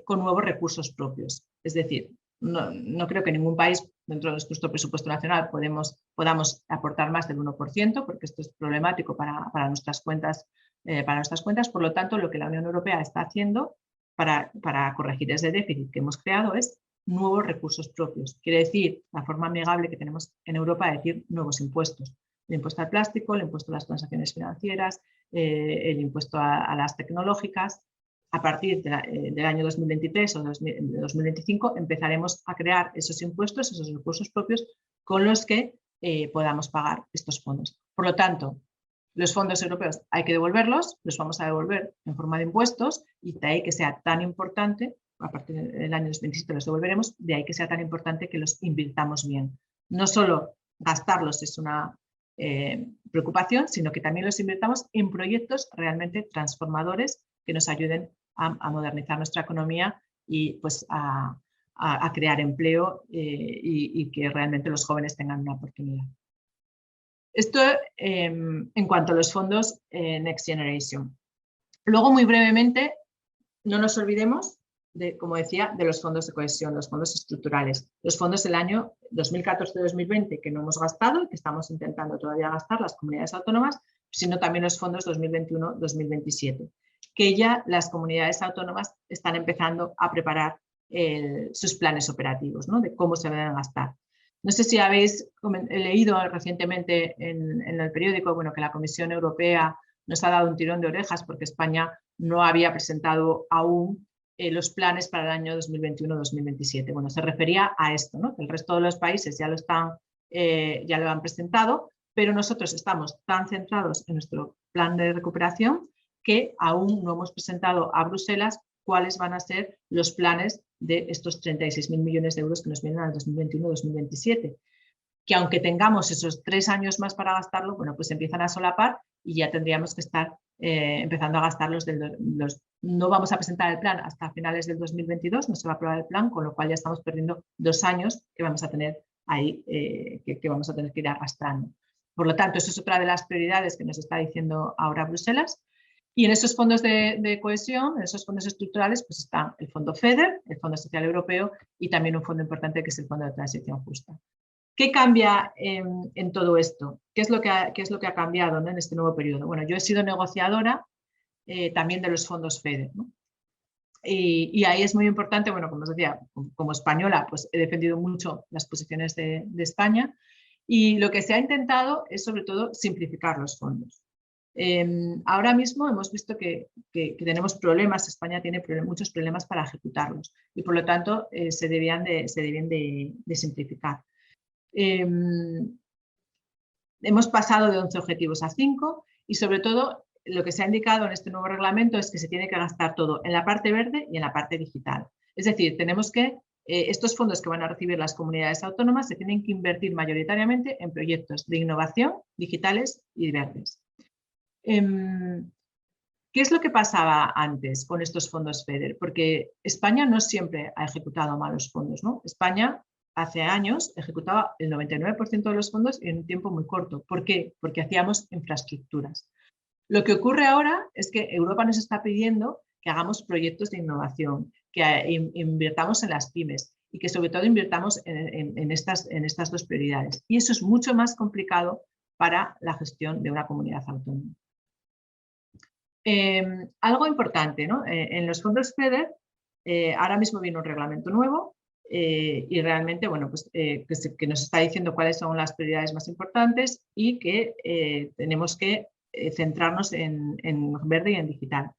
con nuevos recursos propios. Es decir, no creo que ningún país dentro de nuestro presupuesto nacional podamos aportar más del 1%, porque esto es problemático para nuestras cuentas. Por lo tanto, lo que la Unión Europea está haciendo para corregir ese déficit que hemos creado es nuevos recursos propios. Quiere decir, la forma amigable que tenemos en Europa de decir nuevos impuestos. El impuesto al plástico, el impuesto a las transacciones financieras, el impuesto a las tecnológicas. A partir del año 2023 o 2025 empezaremos a crear esos impuestos, esos recursos propios con los que podamos pagar estos fondos. Por lo tanto, los fondos europeos hay que devolverlos, los vamos a devolver en forma de impuestos y de ahí que sea tan importante, a partir del año 2027 los devolveremos, de ahí que sea tan importante que los invirtamos bien. No solo gastarlos es una preocupación, sino que también los invirtamos en proyectos realmente transformadores que nos ayuden a modernizar nuestra economía y pues a crear empleo y que realmente los jóvenes tengan una oportunidad. Esto en cuanto a los fondos Next Generation. Luego, muy brevemente, no nos olvidemos, como decía, de los fondos de cohesión, los fondos estructurales. Los fondos del año 2014-2020 que no hemos gastado y que estamos intentando todavía gastar las comunidades autónomas, sino también los fondos 2021-2027, que ya las comunidades autónomas están empezando a preparar sus planes operativos, ¿no? De cómo se deben gastar. No sé si habéis leído recientemente en el periódico, bueno, que la Comisión Europea nos ha dado un tirón de orejas porque España no había presentado aún los planes para el año 2021-2027. Bueno, se refería a esto, ¿no? Que el resto de los países ya lo han presentado, pero nosotros estamos tan centrados en nuestro plan de recuperación que aún no hemos presentado a Bruselas cuáles van a ser los planes de estos 36.000 millones de euros que nos vienen al 2021-2027. Que aunque tengamos esos 3 años más para gastarlo, bueno, pues empiezan a solapar y ya tendríamos que estar empezando a gastarlos. No vamos a presentar el plan hasta finales del 2022, no se va a aprobar el plan, con lo cual ya estamos perdiendo 2 años que vamos a tener ahí, que vamos a tener que ir arrastrando. Por lo tanto, eso es otra de las prioridades que nos está diciendo ahora Bruselas. Y en esos fondos de cohesión, en esos fondos estructurales, pues están el Fondo FEDER, el Fondo Social Europeo y también un fondo importante que es el Fondo de Transición Justa. ¿Qué cambia en todo esto? ¿Qué es lo que ha cambiado, ¿no? En este nuevo periodo? Bueno, yo he sido negociadora también de los fondos FEDER, ¿no? Y ahí es muy importante, bueno, como os decía, como española, pues he defendido mucho las posiciones de España y lo que se ha intentado es sobre todo simplificar los fondos. Ahora mismo hemos visto que tenemos problemas, España tiene muchos problemas para ejecutarlos y por lo tanto se debían de simplificar. Hemos pasado de 11 objetivos a 5 y sobre todo lo que se ha indicado en este nuevo reglamento es que se tiene que gastar todo en la parte verde y en la parte digital. Es decir, tenemos que estos fondos que van a recibir las comunidades autónomas se tienen que invertir mayoritariamente en proyectos de innovación, digitales y verdes. ¿Qué es lo que pasaba antes con estos fondos FEDER? Porque España no siempre ha ejecutado mal los fondos, ¿no? España hace años ejecutaba el 99% de los fondos en un tiempo muy corto. ¿Por qué? Porque hacíamos infraestructuras. Lo que ocurre ahora es que Europa nos está pidiendo que hagamos proyectos de innovación, que invirtamos en las pymes y que sobre todo invirtamos en estas dos prioridades. Y eso es mucho más complicado para la gestión de una comunidad autónoma. Algo importante, ¿no? En los fondos FEDER, ahora mismo viene un reglamento nuevo y realmente, bueno, pues, que nos está diciendo cuáles son las prioridades más importantes y que tenemos que centrarnos en verde y en digital.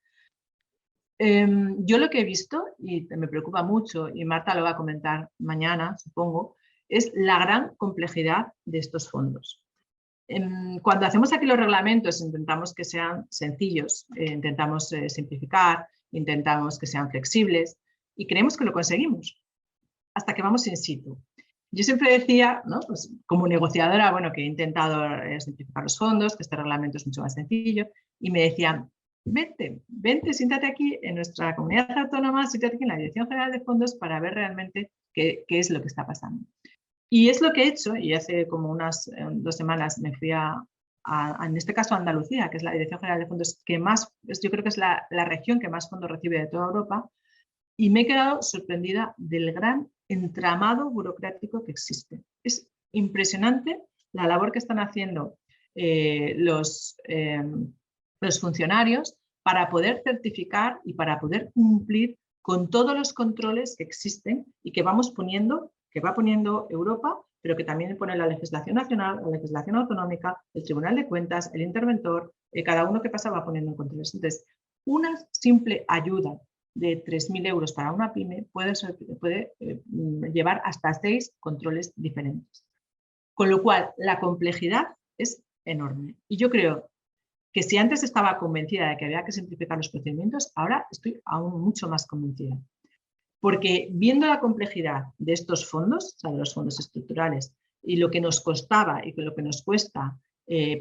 Yo lo que he visto, y me preocupa mucho, y Marta lo va a comentar mañana, supongo, es la gran complejidad de estos fondos. Cuando hacemos aquí los reglamentos intentamos que sean sencillos, intentamos simplificar, intentamos que sean flexibles y creemos que lo conseguimos hasta que vamos in situ. Yo siempre decía, ¿no? Pues como negociadora, bueno, que he intentado simplificar los fondos, que este reglamento es mucho más sencillo, y me decían, vente, siéntate aquí en nuestra comunidad autónoma, siéntate aquí en la Dirección General de Fondos para ver realmente qué es lo que está pasando. Y es lo que he hecho, y hace como unas 2 semanas me fui en este caso a Andalucía, que es la Dirección General de Fondos que más, yo creo que es la región que más fondos recibe de toda Europa, y me he quedado sorprendida del gran entramado burocrático que existe. Es impresionante la labor que están haciendo los funcionarios para poder certificar y para poder cumplir con todos los controles que existen y que vamos poniendo, que va poniendo Europa, pero que también pone la legislación nacional, la legislación autonómica, el Tribunal de Cuentas, el interventor, cada uno que pasa va poniendo en controles. Entonces, una simple ayuda de 3.000 euros para una pyme puede llevar hasta 6 controles diferentes. Con lo cual, la complejidad es enorme. Y yo creo que si antes estaba convencida de que había que simplificar los procedimientos, ahora estoy aún mucho más convencida. Porque viendo la complejidad de estos fondos, o sea, de los fondos estructurales, y lo que nos costaba y lo que nos cuesta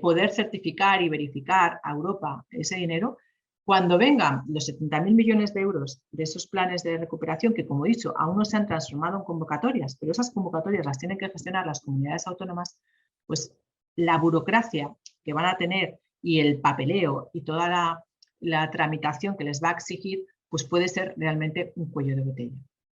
poder certificar y verificar a Europa ese dinero, cuando vengan los 70.000 millones de euros de esos planes de recuperación, que como he dicho, aún no se han transformado en convocatorias, pero esas convocatorias las tienen que gestionar las comunidades autónomas, pues la burocracia que van a tener y el papeleo y toda la tramitación que les va a exigir, pues puede ser realmente un cuello de botella.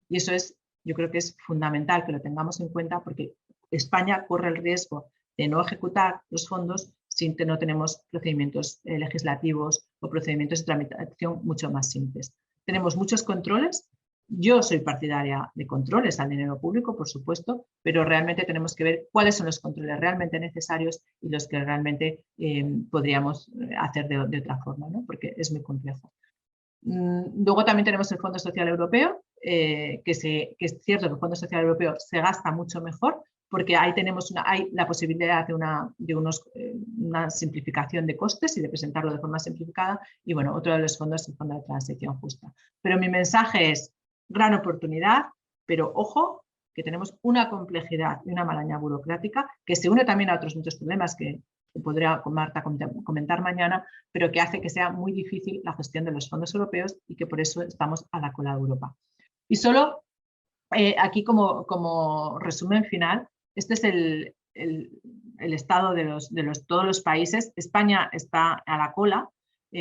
Y eso es, yo creo que es fundamental que lo tengamos en cuenta porque España corre el riesgo de no ejecutar los fondos si no tenemos procedimientos legislativos o procedimientos de tramitación mucho más simples. Tenemos muchos controles. Yo soy partidaria de controles al dinero público, por supuesto, pero realmente tenemos que ver cuáles son los controles realmente necesarios y los que realmente podríamos hacer de otra forma, ¿no? Porque es muy complejo. Luego también tenemos el Fondo Social Europeo, que es cierto que el Fondo Social Europeo se gasta mucho mejor porque ahí hay la posibilidad de una simplificación de costes y de presentarlo de forma simplificada. Y bueno, otro de los fondos es el Fondo de Transición Justa. Pero mi mensaje es gran oportunidad, pero ojo, que tenemos una complejidad y una maraña burocrática que se une también a otros muchos problemas que podría Marta comentar mañana, pero que hace que sea muy difícil la gestión de los fondos europeos y que por eso estamos a la cola de Europa. Y solo aquí como resumen final, este es el estado de todos los países. España está a la cola,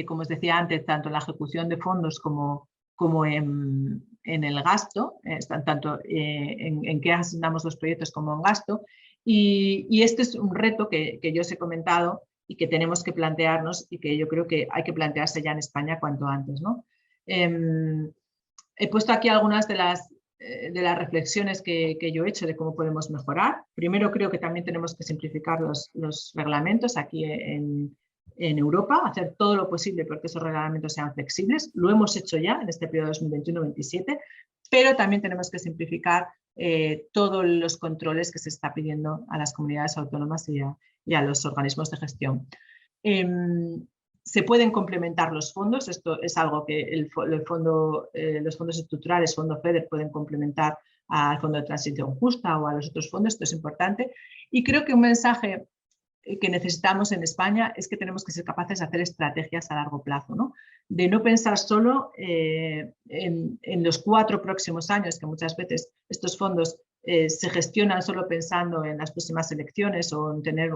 como os decía antes, tanto en la ejecución de fondos como en el gasto, tanto en qué asignamos los proyectos como en gasto. Y este es un reto que yo os he comentado y que tenemos que plantearnos y que yo creo que hay que plantearse ya en España cuanto antes, ¿no? He puesto aquí algunas de las reflexiones que yo he hecho de cómo podemos mejorar. Primero, creo que también tenemos que simplificar los reglamentos aquí en Europa, hacer todo lo posible porque esos reglamentos sean flexibles. Lo hemos hecho ya en este periodo 2021-2027, pero también tenemos que simplificar todos los controles que se está pidiendo a las comunidades autónomas y a los organismos de gestión. Se pueden complementar los fondos, esto es algo que los fondos estructurales, Fondo FEDER, pueden complementar al Fondo de Transición Justa o a los otros fondos, esto es importante. Y creo que un mensaje que necesitamos en España es que tenemos que ser capaces de hacer estrategias a largo plazo, ¿no? De no pensar solo en los 4 próximos años, que muchas veces estos fondos se gestionan solo pensando en las próximas elecciones o en tener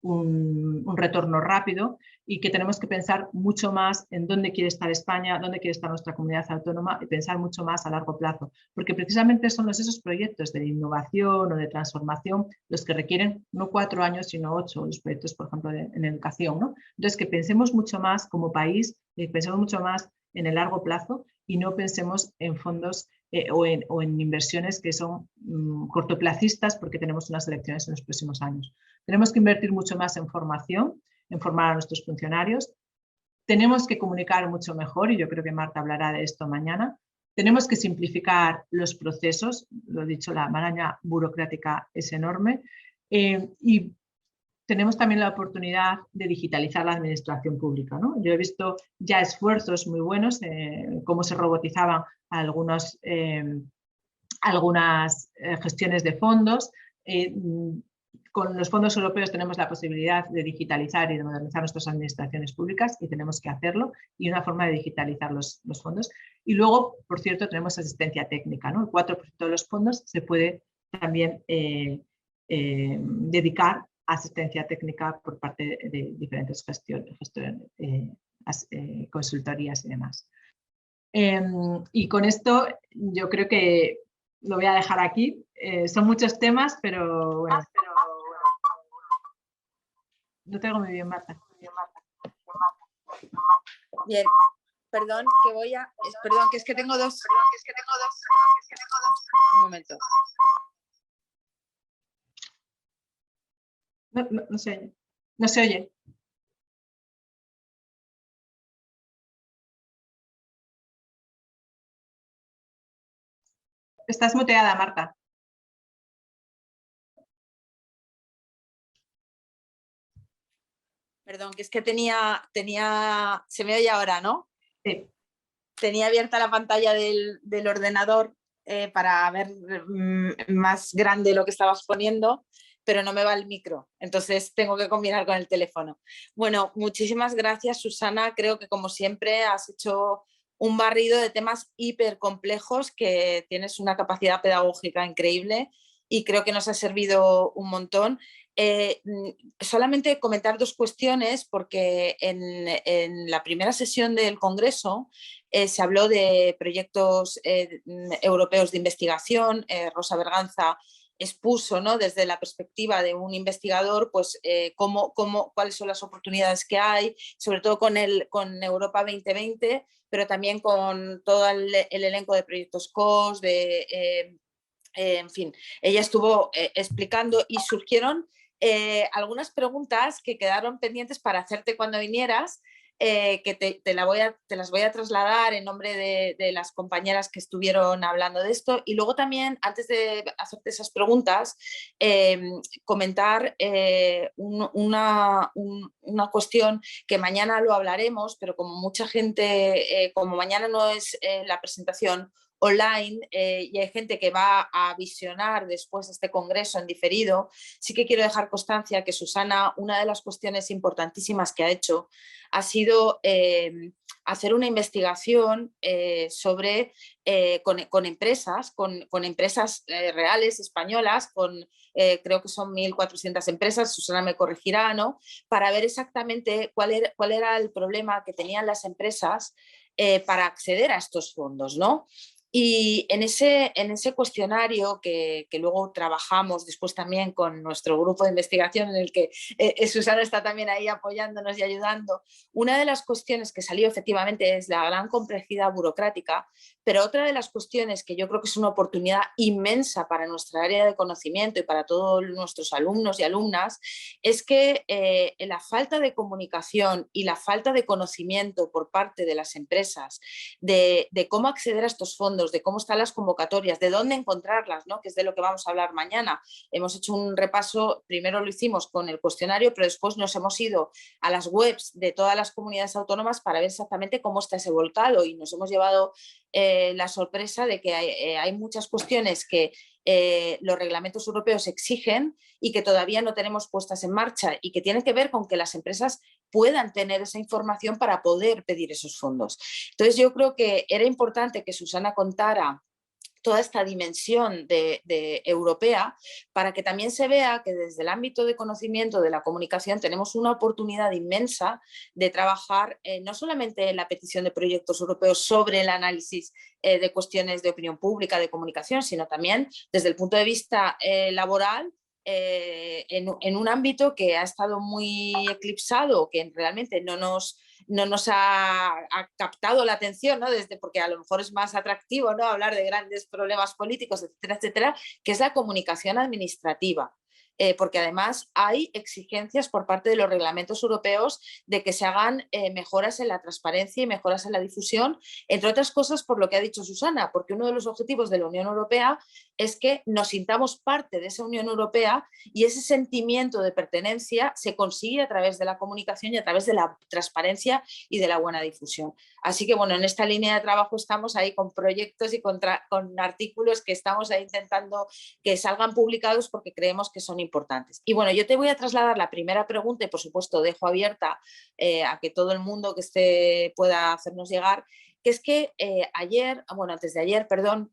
un retorno rápido y que tenemos que pensar mucho más en dónde quiere estar España, dónde quiere estar nuestra comunidad autónoma y pensar mucho más a largo plazo, porque precisamente son esos proyectos de innovación o de transformación los que requieren no 4 años sino 8, los proyectos por ejemplo en educación, ¿no? Entonces que pensemos mucho más como país, pensemos mucho más en el largo plazo y no pensemos en fondos o en inversiones que son cortoplacistas porque tenemos unas elecciones en los próximos años. Tenemos que invertir mucho más en formación, en formar a nuestros funcionarios. Tenemos que comunicar mucho mejor, y yo creo que Marta hablará de esto mañana. Tenemos que simplificar los procesos, lo he dicho, la maraña burocrática es enorme, y tenemos también la oportunidad de digitalizar la administración pública, ¿no? Yo he visto ya esfuerzos muy buenos, cómo se robotizaban algunas gestiones de fondos. Con los fondos europeos tenemos la posibilidad de digitalizar y de modernizar nuestras administraciones públicas y tenemos que hacerlo, y una forma de digitalizar los fondos. Y luego, por cierto, tenemos asistencia técnica, ¿no? El 4% de los fondos se puede también dedicar a asistencia técnica por parte de diferentes consultorías y demás. Y con esto yo creo que lo voy a dejar aquí. Son muchos temas, pero bueno, no tengo muy bien, Marta. Bien, perdón, que voy a... Perdón, que es que tengo dos... Un momento. No se oye. No se oye. Estás muteada, Marta. Perdón, que es que tenía... Se me oye ahora, ¿no? Sí. Tenía abierta la pantalla del ordenador para ver más grande lo que estabas poniendo, pero no me va el micro, entonces tengo que combinar con el teléfono. Bueno, muchísimas gracias, Susana. Creo que como siempre has hecho un barrido de temas hiper complejos, que tienes una capacidad pedagógica increíble y creo que nos ha servido un montón. Solamente comentar dos cuestiones, porque en la primera sesión del Congreso se habló de proyectos europeos de investigación. Rosa Berganza expuso, ¿no?, desde la perspectiva de un investigador, pues cuáles son las oportunidades que hay, sobre todo con Europa 2020, pero también con todo el elenco de proyectos COS, en fin, ella estuvo explicando y surgieron algunas preguntas que quedaron pendientes para hacerte cuando vinieras, que te las voy a trasladar en nombre de las compañeras que estuvieron hablando de esto. Y luego también, antes de hacerte esas preguntas, comentar una cuestión que mañana lo hablaremos, pero como mucha gente, como mañana no es la presentación online y hay gente que va a visionar después este congreso en diferido, sí que quiero dejar constancia que Susana, una de las cuestiones importantísimas que ha hecho ha sido hacer una investigación con empresas, con empresas reales españolas, creo que son 1.400 empresas, Susana me corregirá, ¿no?, para ver exactamente cuál era el problema que tenían las empresas para acceder a estos fondos, ¿no? Y en ese cuestionario que luego trabajamos después también con nuestro grupo de investigación, en el que Susana está también ahí apoyándonos y ayudando, una de las cuestiones que salió efectivamente es la gran complejidad burocrática, pero otra de las cuestiones que yo creo que es una oportunidad inmensa para nuestra área de conocimiento y para todos nuestros alumnos y alumnas, es que la falta de comunicación y la falta de conocimiento por parte de las empresas de cómo acceder a estos fondos, de cómo están las convocatorias, de dónde encontrarlas, ¿no?, que es de lo que vamos a hablar mañana. Hemos hecho un repaso, primero lo hicimos con el cuestionario, pero después nos hemos ido a las webs de todas las comunidades autónomas para ver exactamente cómo está ese volcado, y nos hemos llevado la sorpresa de que hay muchas cuestiones que los reglamentos europeos exigen y que todavía no tenemos puestas en marcha, y que tienen que ver con que las empresas puedan tener esa información para poder pedir esos fondos. Entonces yo creo que era importante que Susana contara toda esta dimensión de europea, para que también se vea que desde el ámbito de conocimiento de la comunicación tenemos una oportunidad inmensa de trabajar no solamente en la petición de proyectos europeos sobre el análisis de cuestiones de opinión pública, de comunicación, sino también desde el punto de vista laboral, en un ámbito que ha estado muy eclipsado, que realmente no nos ha captado la atención, ¿no? Porque a lo mejor es más atractivo, ¿no?, hablar de grandes problemas políticos, etcétera, etcétera, que es la comunicación administrativa. Porque además hay exigencias por parte de los reglamentos europeos de que se hagan mejoras en la transparencia y mejoras en la difusión, entre otras cosas por lo que ha dicho Susana, porque uno de los objetivos de la Unión Europea es que nos sintamos parte de esa Unión Europea, y ese sentimiento de pertenencia se consigue a través de la comunicación y a través de la transparencia y de la buena difusión. Así que bueno, en esta línea de trabajo estamos ahí con proyectos y con artículos que estamos ahí intentando que salgan publicados porque creemos que son importantes. Y bueno, yo te voy a trasladar la primera pregunta y por supuesto dejo abierta a que todo el mundo que esté pueda hacernos llegar, que es que antes de ayer, perdón,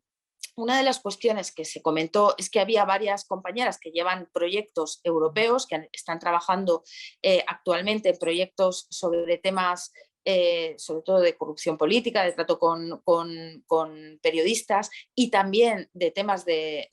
una de las cuestiones que se comentó es que había varias compañeras que llevan proyectos europeos, que están trabajando actualmente en proyectos sobre temas sobre todo de corrupción política, de trato con periodistas y también de temas de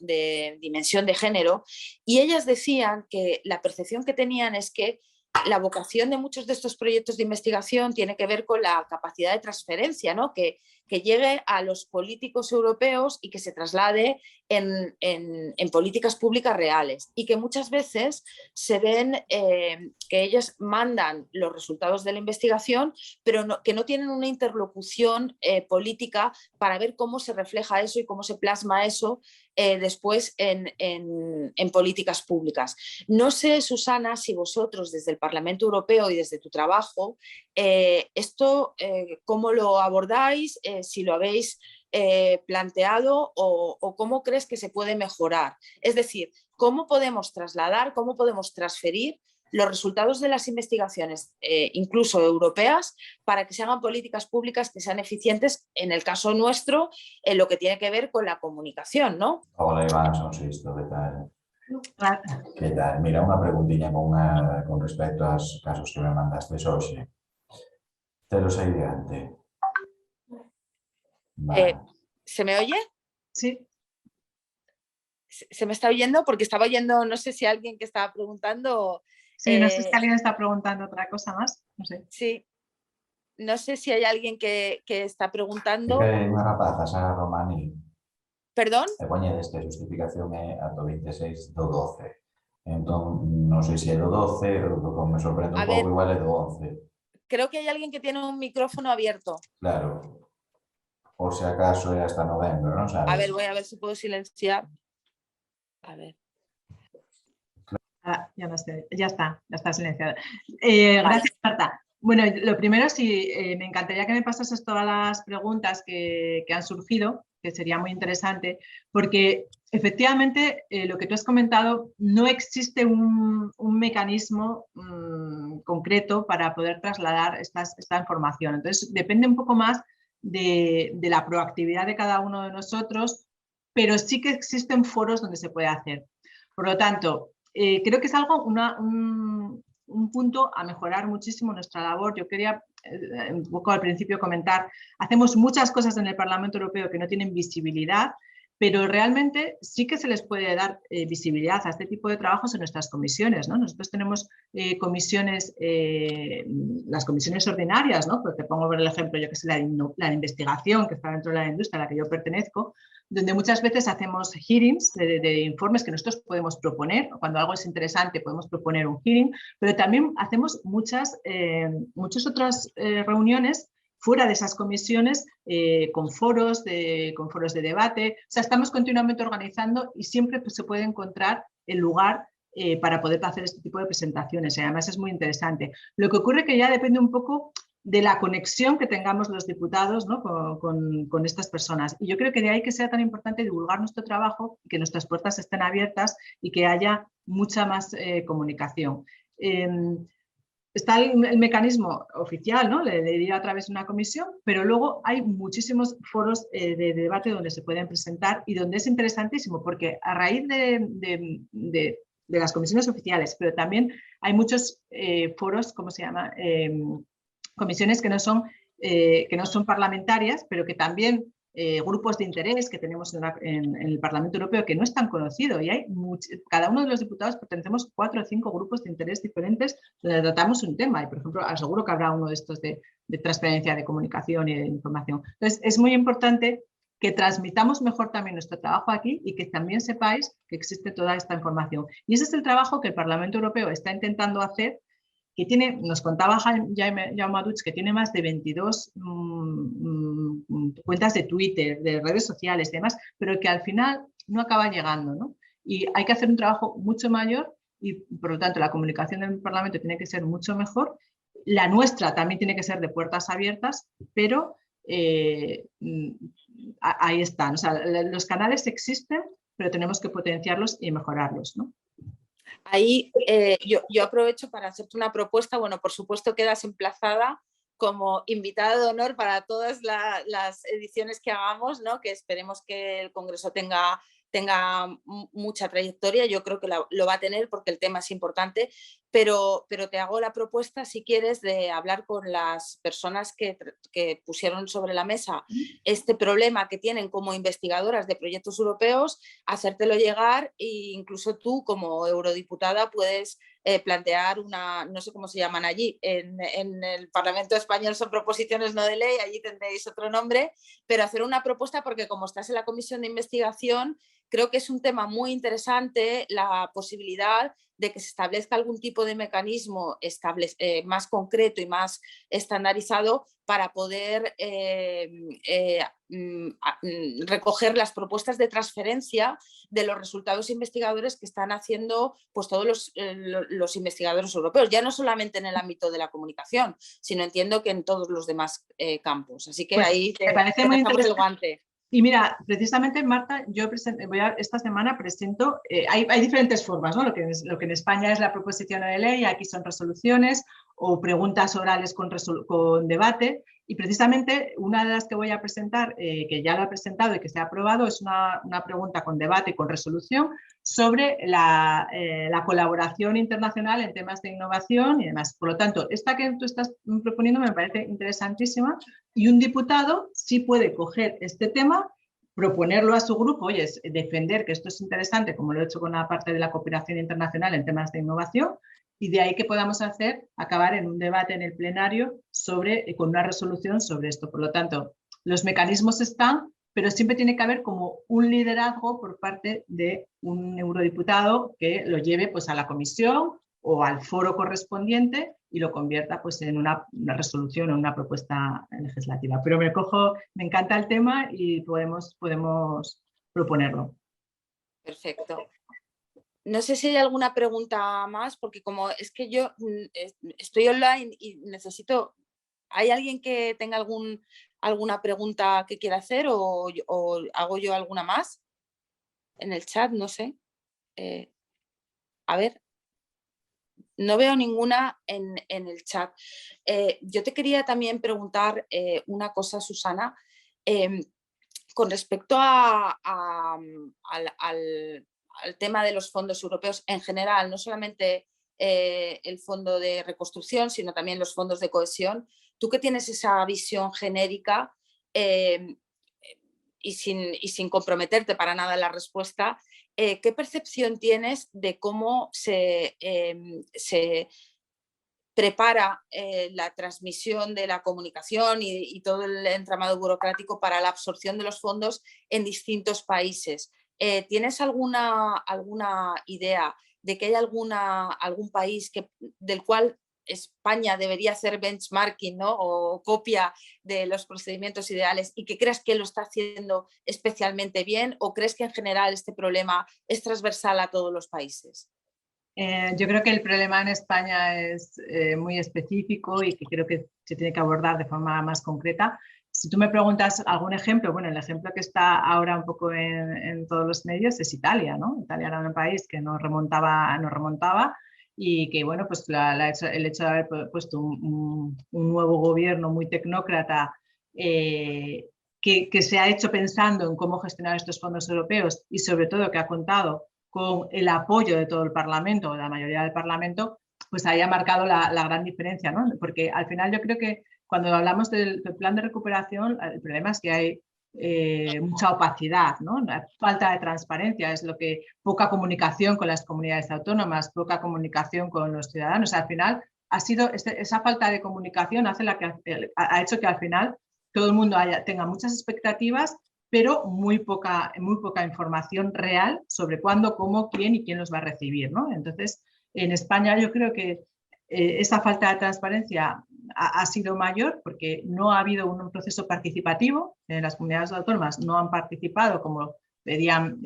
dimensión de género, y ellas decían que la percepción que tenían es que la vocación de muchos de estos proyectos de investigación tiene que ver con la capacidad de transferencia, ¿no? Que llegue a los políticos europeos y que se traslade en políticas públicas reales, y que muchas veces se ven que ellos mandan los resultados de la investigación, pero que no tienen una interlocución política para ver cómo se refleja eso y cómo se plasma eso después en políticas públicas. No sé, Susana, si vosotros desde el Parlamento Europeo y desde tu trabajo, esto cómo lo abordáis, si lo habéis planteado o cómo crees que se puede mejorar. Es decir, cómo podemos trasladar, cómo podemos transferir los resultados de las investigaciones, incluso europeas, para que se hagan políticas públicas que sean eficientes, en el caso nuestro, en lo que tiene que ver con la comunicación, ¿no? Hola, Iván, son Sisto, ¿qué tal? ¿Qué tal? Mira, una preguntilla con respecto a los casos que me mandaste, Xoxe. Te los aí diante. Vale. ¿Se me oye? Sí. ¿Se me está oyendo? Porque estaba oyendo, no sé si alguien que estaba preguntando. Sí, no sé si alguien está preguntando otra cosa más, no sé. Sí, no sé si hay alguien que está preguntando. Que unha rapaza, Sara Romani. ¿Perdón? E poñedes que a justificación é ata 26 do 12. Entón, non sei se é do 12, o me sorprende un pouco, igual é do 11. Creo que hay alguien que tiene un micrófono abierto. Claro. Por si acaso é hasta novembro, non sabes? A ver, voy a ver si puedo silenciar. A ver. Ya está silenciada. Gracias, Marta. Bueno, lo primero, sí, me encantaría que me pasases todas las preguntas que han surgido, que sería muy interesante, porque efectivamente lo que tú has comentado, no existe un mecanismo concreto para poder trasladar esta información. Entonces, depende un poco más de la proactividad de cada uno de nosotros, pero sí que existen foros donde se puede hacer. Por lo tanto, creo que es algo, un punto a mejorar muchísimo nuestra labor. Yo quería un poco al principio comentar, hacemos muchas cosas en el Parlamento Europeo que no tienen visibilidad, pero realmente sí que se les puede dar visibilidad a este tipo de trabajos en nuestras comisiones, ¿no? Nosotros tenemos comisiones, las comisiones ordinarias, ¿no? Pues te pongo por el ejemplo, yo que sé, la de investigación, que está dentro de la industria a la que yo pertenezco, donde muchas veces hacemos hearings de informes que nosotros podemos proponer. Cuando algo es interesante podemos proponer un hearing, pero también hacemos muchas otras reuniones fuera de esas comisiones con foros de debate. O sea, estamos continuamente organizando y siempre pues, se puede encontrar el lugar para poder hacer este tipo de presentaciones. Y además es muy interesante. Lo que ocurre que ya depende un poco de la conexión que tengamos los diputados, ¿no? con estas personas. Y yo creo que de ahí que sea tan importante divulgar nuestro trabajo, que nuestras puertas estén abiertas y que haya mucha más comunicación. está el mecanismo oficial, ¿no? Le diría a través de una comisión, pero luego hay muchísimos foros de debate donde se pueden presentar y donde es interesantísimo, porque a raíz de las comisiones oficiales, pero también hay muchos foros, ¿cómo se llama? Comisiones que no son parlamentarias, pero que también grupos de interés que tenemos en el Parlamento Europeo que no es tan conocido, y hay cada uno de los diputados pertenecemos 4 o 5 grupos de interés diferentes donde tratamos un tema, y por ejemplo aseguro que habrá uno de estos de transferencia de comunicación y de información. Entonces es muy importante que transmitamos mejor también nuestro trabajo aquí y que también sepáis que existe toda esta información, y ese es el trabajo que el Parlamento Europeo está intentando hacer, que tiene, nos contaba Jaume Duig, que tiene más de 22 cuentas de Twitter, de redes sociales y demás, pero que al final no acaba llegando, ¿no? Y hay que hacer un trabajo mucho mayor y, por lo tanto, la comunicación del Parlamento tiene que ser mucho mejor. La nuestra también tiene que ser de puertas abiertas, pero ahí están. O sea, los canales existen, pero tenemos que potenciarlos y mejorarlos, ¿no? Ahí yo aprovecho para hacerte una propuesta. Bueno, por supuesto quedas emplazada como invitada de honor para todas las ediciones que hagamos, ¿no? Que esperemos que el Congreso tenga mucha trayectoria. Yo creo que lo va a tener porque el tema es importante, pero te hago la propuesta, si quieres, de hablar con las personas que pusieron sobre la mesa este problema que tienen como investigadoras de proyectos europeos, hacértelo llegar, e incluso tú como eurodiputada puedes plantear una, no sé cómo se llaman allí, en el Parlamento español son proposiciones no de ley, allí tendréis otro nombre, pero hacer una propuesta, porque como estás en la comisión de investigación, creo que es un tema muy interesante la posibilidad de que se establezca algún tipo de mecanismo más concreto y más estandarizado para poder recoger las propuestas de transferencia de los resultados investigadores que están haciendo pues, todos los investigadores europeos, ya no solamente en el ámbito de la comunicación, sino entiendo que en todos los demás campos. Así que pues, ahí me parece muy interesante el guante. Y mira, precisamente, Marta, yo esta semana presento, hay diferentes formas, ¿no? Lo que en España es la proposición de ley, aquí son resoluciones o preguntas orales con debate, y precisamente una de las que voy a presentar, que ya lo he presentado y que se ha aprobado, es una pregunta con debate y con resolución sobre la colaboración internacional en temas de innovación y demás. Por lo tanto, esta que tú estás proponiendo me parece interesantísima, y un diputado sí puede coger este tema, proponerlo a su grupo, oye, defender que esto es interesante, como lo he hecho con la parte de la cooperación internacional en temas de innovación, y de ahí que podamos acabar en un debate en el plenario con una resolución sobre esto. Por lo tanto, los mecanismos están, pero siempre tiene que haber como un liderazgo por parte de un eurodiputado que lo lleve pues, a la comisión o al foro correspondiente y lo convierta pues, en una resolución o una propuesta legislativa. Pero me encanta el tema y podemos proponerlo. Perfecto. No sé si hay alguna pregunta más, porque como es que yo estoy online y necesito... ¿Hay alguien que tenga alguna pregunta que quiera hacer o hago yo alguna más en el chat? No sé. A ver. No veo ninguna en el chat. Yo te quería también preguntar una cosa, Susana, con respecto al tema de los fondos europeos en general, no solamente el fondo de reconstrucción, sino también los fondos de cohesión. Tú que tienes esa visión genérica y sin comprometerte para nada en la respuesta, ¿qué percepción tienes de cómo se prepara la transmisión de la comunicación y todo el entramado burocrático para la absorción de los fondos en distintos países? ¿Tienes alguna idea de que hay algún país del cual España debería hacer benchmarking, ¿no? O copia de los procedimientos ideales y que creas que lo está haciendo especialmente bien, o crees que en general este problema es transversal a todos los países? Yo creo que el problema en España es muy específico y que creo que se tiene que abordar de forma más concreta. Si tú me preguntas algún ejemplo, bueno, el ejemplo que está ahora un poco en todos los medios es Italia, ¿no? Italia era un país que no remontaba y que, bueno, pues el hecho de haber puesto un nuevo gobierno muy tecnócrata que se ha hecho pensando en cómo gestionar estos fondos europeos y sobre todo que ha contado con el apoyo de todo el Parlamento, de la mayoría del Parlamento, pues ahí ha marcado la gran diferencia, ¿no? Porque al final yo creo que cuando hablamos del plan de recuperación, el problema es que hay mucha opacidad, ¿no? Falta de transparencia, es lo que poca comunicación con las comunidades autónomas, poca comunicación con los ciudadanos. Al final ha sido esa falta de comunicación ha hecho que al final todo el mundo tenga muchas expectativas, pero muy poca información real sobre cuándo, cómo, quién y quién los va a recibir, ¿no? Entonces, en España yo creo que esa falta de transparencia ha sido mayor porque no ha habido un proceso participativo. Las comunidades autónomas no han participado como pedían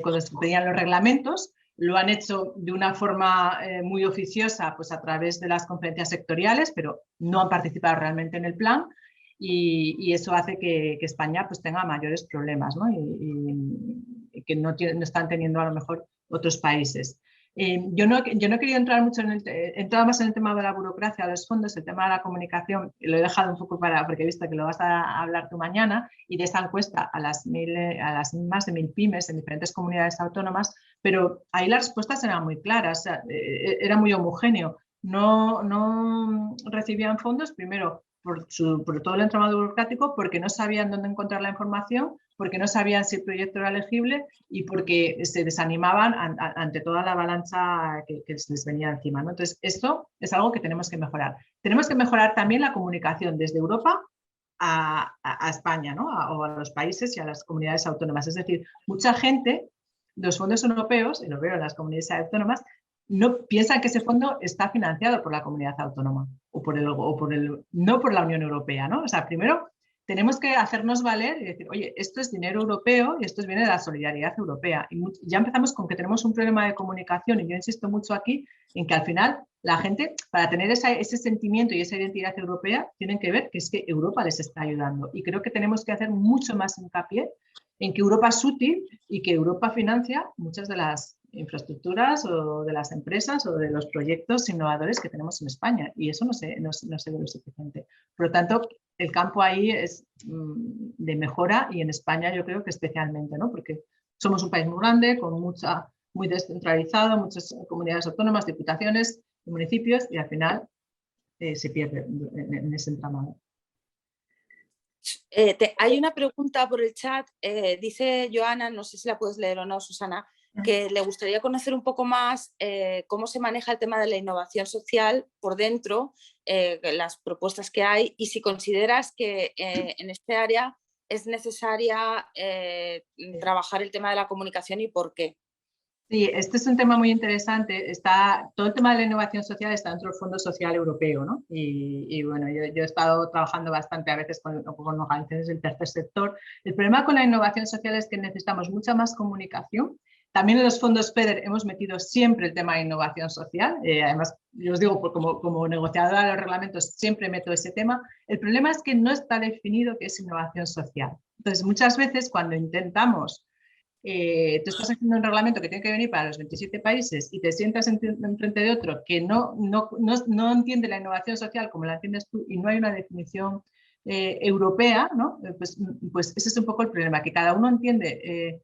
cuando se pedían los reglamentos. Lo han hecho de una forma muy oficiosa, pues a través de las conferencias sectoriales, pero no han participado realmente en el plan. Y eso hace que España pues tenga mayores problemas, ¿no? Y que no están teniendo a lo mejor otros países. Yo no he querido entrar mucho entrar más en el tema de la burocracia, de los fondos, el tema de la comunicación, lo he dejado un poco porque he visto que lo vas a hablar tú mañana, y de esa encuesta a las más de 1000 pymes en diferentes comunidades autónomas, pero ahí las respuestas eran muy claras, era muy homogéneo. No recibían fondos, primero, por todo el entramado burocrático, porque no sabían dónde encontrar la información, porque no sabían si el proyecto era elegible y porque se desanimaban ante toda la avalancha que se les venía encima, ¿no? Entonces, esto es algo que tenemos que mejorar. Tenemos que mejorar también la comunicación desde Europa a España, ¿no? O a los países y a las comunidades autónomas. Es decir, mucha gente, los fondos europeos, y lo veo en las comunidades autónomas, no piensan que ese fondo está financiado por la comunidad autónoma no por la Unión Europea, ¿no? O sea, primero tenemos que hacernos valer y decir, oye, esto es dinero europeo y esto viene de la solidaridad europea. Y ya empezamos con que tenemos un problema de comunicación, y yo insisto mucho aquí en que al final la gente, para tener ese sentimiento y esa identidad europea, tienen que ver que es que Europa les está ayudando. Y creo que tenemos que hacer mucho más hincapié en que Europa es útil y que Europa financia muchas de las infraestructuras o de las empresas o de los proyectos innovadores que tenemos en España, y eso no se ve lo suficiente. Por lo tanto, el campo ahí es de mejora, y en España yo creo que especialmente, ¿no? Porque somos un país muy grande, muy descentralizado, muchas comunidades autónomas, diputaciones, municipios, y al final se pierde en ese entramado. Hay una pregunta por el chat, dice Joana, no sé si la puedes leer o no, Susana, que le gustaría conocer un poco más cómo se maneja el tema de la innovación social por dentro, las propuestas que hay, y si consideras que en este área es necesaria trabajar el tema de la comunicación y por qué. Sí, este es un tema muy interesante. Todo el tema de la innovación social está dentro del Fondo Social Europeo, ¿no? Y bueno, yo he estado trabajando bastante a veces con organizaciones del tercer sector. El problema con la innovación social es que necesitamos mucha más comunicación. También en los fondos FEDER hemos metido siempre el tema de innovación social. Además, yo os digo, como negociadora de los reglamentos, siempre meto ese tema. El problema es que no está definido qué es innovación social. Entonces, muchas veces cuando intentamos tú estás haciendo un reglamento que tiene que venir para los 27 países y te sientas enfrente de otro que no entiende la innovación social como la entiendes tú y no hay una definición europea, ¿no? Pues ese es un poco el problema, que cada uno entiende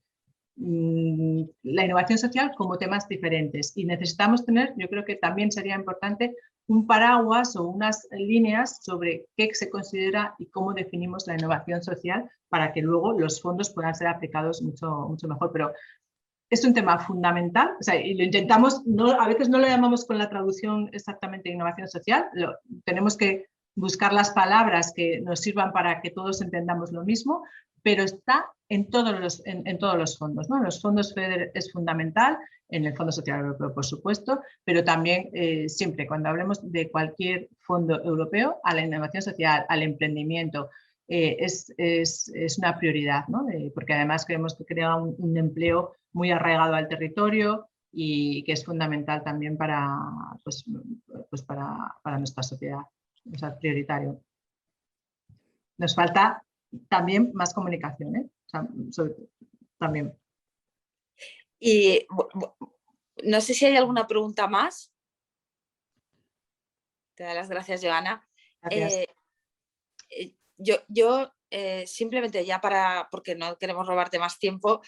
la innovación social como temas diferentes, y necesitamos tener, yo creo que también sería importante, un paraguas o unas líneas sobre qué se considera y cómo definimos la innovación social para que luego los fondos puedan ser aplicados mucho mejor. Pero es un tema fundamental, o sea, y lo intentamos, a veces no lo llamamos con la traducción exactamente de innovación social, tenemos que buscar las palabras que nos sirvan para que todos entendamos lo mismo, pero está en todos los fondos, ¿no? En los fondos FEDER es fundamental, en el Fondo Social Europeo, por supuesto, pero también siempre cuando hablemos de cualquier fondo europeo, a la innovación social, al emprendimiento, es una prioridad, ¿no? Porque además creemos que crea un empleo muy arraigado al territorio y que es fundamental también para nuestra sociedad, o sea, prioritario. Nos falta también más comunicación, ¿eh? O sea, también. Y No sé si hay alguna pregunta más. Te doy las gracias, Joana. Gracias. Yo simplemente ya porque no queremos robarte más tiempo,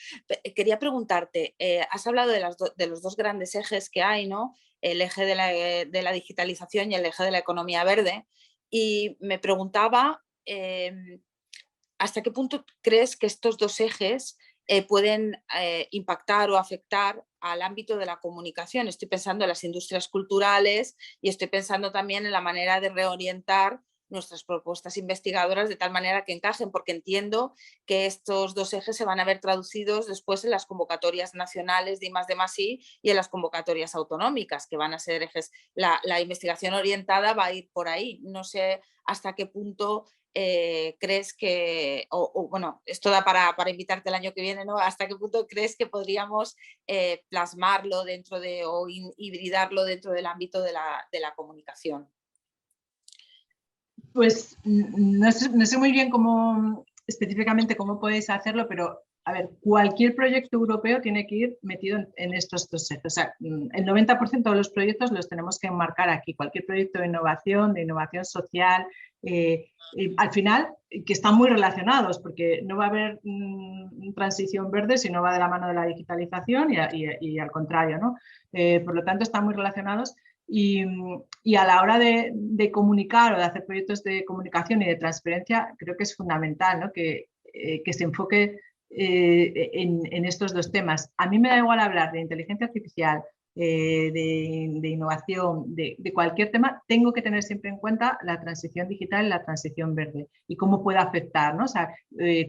quería preguntarte, has hablado de los dos grandes ejes que hay, ¿no? El eje de la digitalización y el eje de la economía verde, y me preguntaba ¿hasta qué punto crees que estos dos ejes pueden impactar o afectar al ámbito de la comunicación? Estoy pensando en las industrias culturales y estoy pensando también en la manera de reorientar nuestras propuestas investigadoras de tal manera que encajen, porque entiendo que estos dos ejes se van a ver traducidos después en las convocatorias nacionales de I+D+I y en las convocatorias autonómicas, que van a ser ejes. La investigación orientada va a ir por ahí. No sé hasta qué punto crees que, bueno, esto da para invitarte el año que viene, ¿no? ¿Hasta qué punto crees que podríamos plasmarlo dentro o hibridarlo dentro del ámbito de la comunicación? Pues no sé muy bien específicamente cómo podéis hacerlo, pero a ver, cualquier proyecto europeo tiene que ir metido en estos dos ejes. O sea, el 90% de los proyectos los tenemos que enmarcar aquí. Cualquier proyecto de innovación social, al final, que están muy relacionados, porque no va a haber transición verde si no va de la mano de la digitalización y al contrario, ¿no? Por lo tanto, están muy relacionados. Y a la hora de comunicar o de hacer proyectos de comunicación y de transparencia, creo que es fundamental, ¿no? que se enfoque en estos dos temas. A mí me da igual hablar de inteligencia artificial, de innovación, de cualquier tema, tengo que tener siempre en cuenta la transición digital y la transición verde y cómo puede afectar, ¿no? O sea,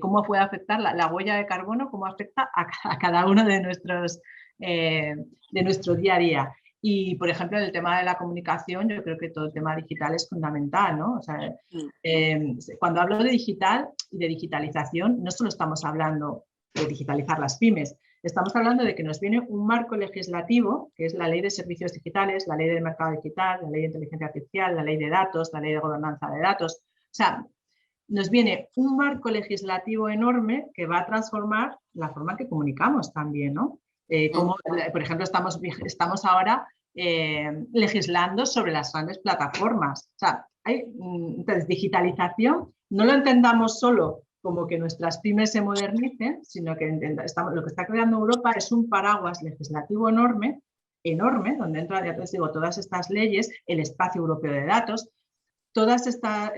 cómo puede afectar la huella de carbono, cómo afecta a cada uno de nuestro día a día. Y, por ejemplo, en el tema de la comunicación, yo creo que todo el tema digital es fundamental, ¿no? O sea, cuando hablo de digital y de digitalización, no solo estamos hablando de digitalizar las pymes, estamos hablando de que nos viene un marco legislativo, que es la Ley de Servicios Digitales, la Ley del Mercado Digital, la Ley de Inteligencia Artificial, la Ley de Datos, la Ley de Gobernanza de Datos. O sea, nos viene un marco legislativo enorme que va a transformar la forma en que comunicamos también, ¿no? Como, por ejemplo, estamos ahora legislando sobre las grandes plataformas. O sea, entonces, digitalización, no lo entendamos solo como que nuestras pymes se modernicen, sino que lo que está creando Europa es un paraguas legislativo enorme, donde entra, ya te digo, todas estas leyes, el espacio europeo de datos, toda esta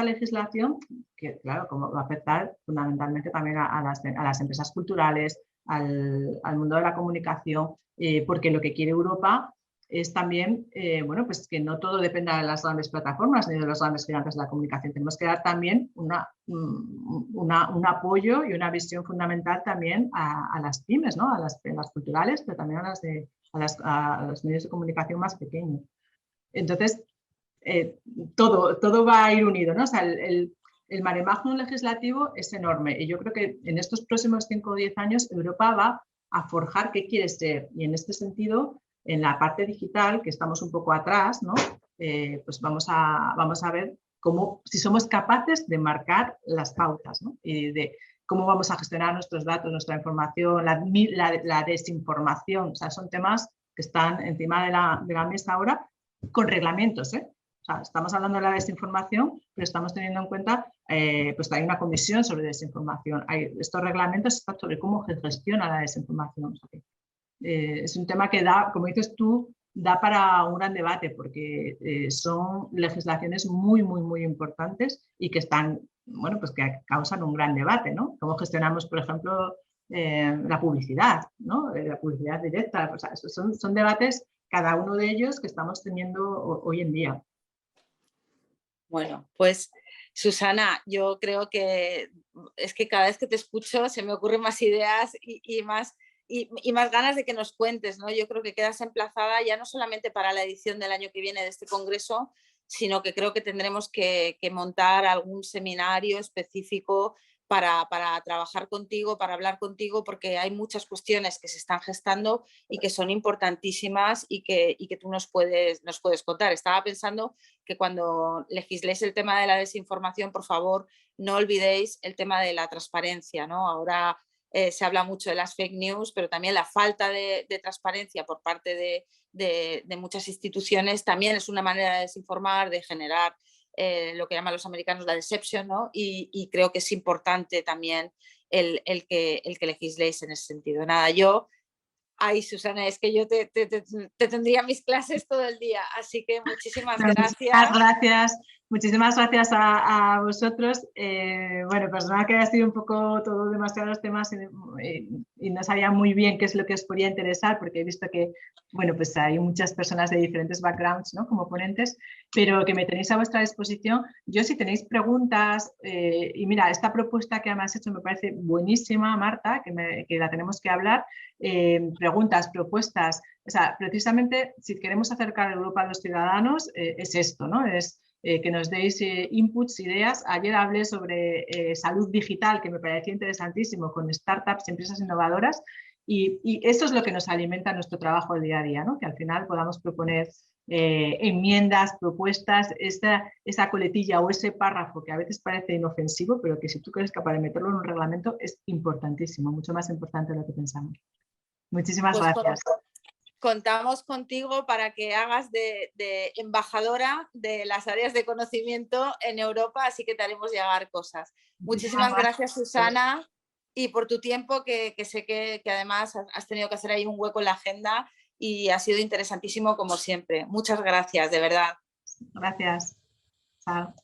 legislación, que claro, como va a afectar fundamentalmente también a las empresas culturales, al mundo de la comunicación, porque lo que quiere Europa es también, bueno, pues que no todo dependa de las grandes plataformas ni de los grandes gigantes de la comunicación. Tenemos que dar también un apoyo y una visión fundamental también a las pymes, ¿no? A las culturales, pero también a los medios de comunicación más pequeños. Entonces, todo va a ir unido, ¿no? O sea, el mare magnum legislativo es enorme y yo creo que en estos próximos 5 o 10 años Europa va a forjar qué quiere ser, y en este sentido, en la parte digital, que estamos un poco atrás, ¿no? Pues vamos a ver si somos capaces de marcar las pautas, ¿no? Y de cómo vamos a gestionar nuestros datos, nuestra información, la desinformación. O sea, son temas que están encima de la mesa ahora con reglamentos, ¿eh? O sea, estamos hablando de la desinformación, pero estamos teniendo en cuenta, pues hay una comisión sobre desinformación. Hay estos reglamentos sobre cómo se gestiona la desinformación. O sea, es un tema que da, como dices tú, da para un gran debate porque son legislaciones muy, muy, muy importantes y que están, bueno, pues que causan un gran debate, ¿no? Cómo gestionamos, por ejemplo, la publicidad, ¿no? La publicidad directa. O sea, son debates, cada uno de ellos, que estamos teniendo hoy en día. Bueno, pues Susana, yo creo que es que cada vez que te escucho se me ocurren más ideas y más ganas de que nos cuentes, ¿no? Yo creo que quedas emplazada ya no solamente para la edición del año que viene de este congreso, sino que creo que tendremos que montar algún seminario específico para trabajar contigo, para hablar contigo, porque hay muchas cuestiones que se están gestando y que son importantísimas y que tú nos puedes contar. Estaba pensando que cuando legisléis el tema de la desinformación, por favor, no olvidéis el tema de la transparencia, ¿no? Ahora se habla mucho de las fake news, pero también la falta de transparencia por parte de muchas instituciones también es una manera de desinformar, de generar lo que llaman los americanos la deception, ¿no? Y creo que es importante también el que legisléis en ese sentido. Nada, ay, Susana, es que yo te tendría mis clases todo el día, así que muchísimas gracias. Muchísimas gracias a vosotros. Bueno, personal que ha sido un poco todo demasiados temas y no sabía muy bien qué es lo que os podía interesar, porque he visto que, bueno, pues hay muchas personas de diferentes backgrounds, ¿no? Como ponentes, pero que me tenéis a vuestra disposición. Yo, si tenéis preguntas, y mira, esta propuesta que me has hecho me parece buenísima, Marta, que la tenemos que hablar. Preguntas, propuestas, o sea, precisamente si queremos acercar Europa a los ciudadanos, es esto, ¿no? Es que nos deis inputs, ideas. Ayer hablé sobre salud digital, que me parecía interesantísimo, con startups y empresas innovadoras, y eso es lo que nos alimenta nuestro trabajo del día a día, ¿no? Que al final podamos proponer enmiendas, propuestas, esa coletilla o ese párrafo que a veces parece inofensivo, pero que si tú eres capaz de meterlo en un reglamento es importantísimo, mucho más importante de lo que pensamos. Muchísimas gracias. Contamos contigo para que hagas de embajadora de las áreas de conocimiento en Europa, así que te haremos llegar cosas. Muchísimas gracias, Susana, y por tu tiempo, que sé que además has tenido que hacer ahí un hueco en la agenda y ha sido interesantísimo como siempre. Muchas gracias, de verdad. Gracias. Chao.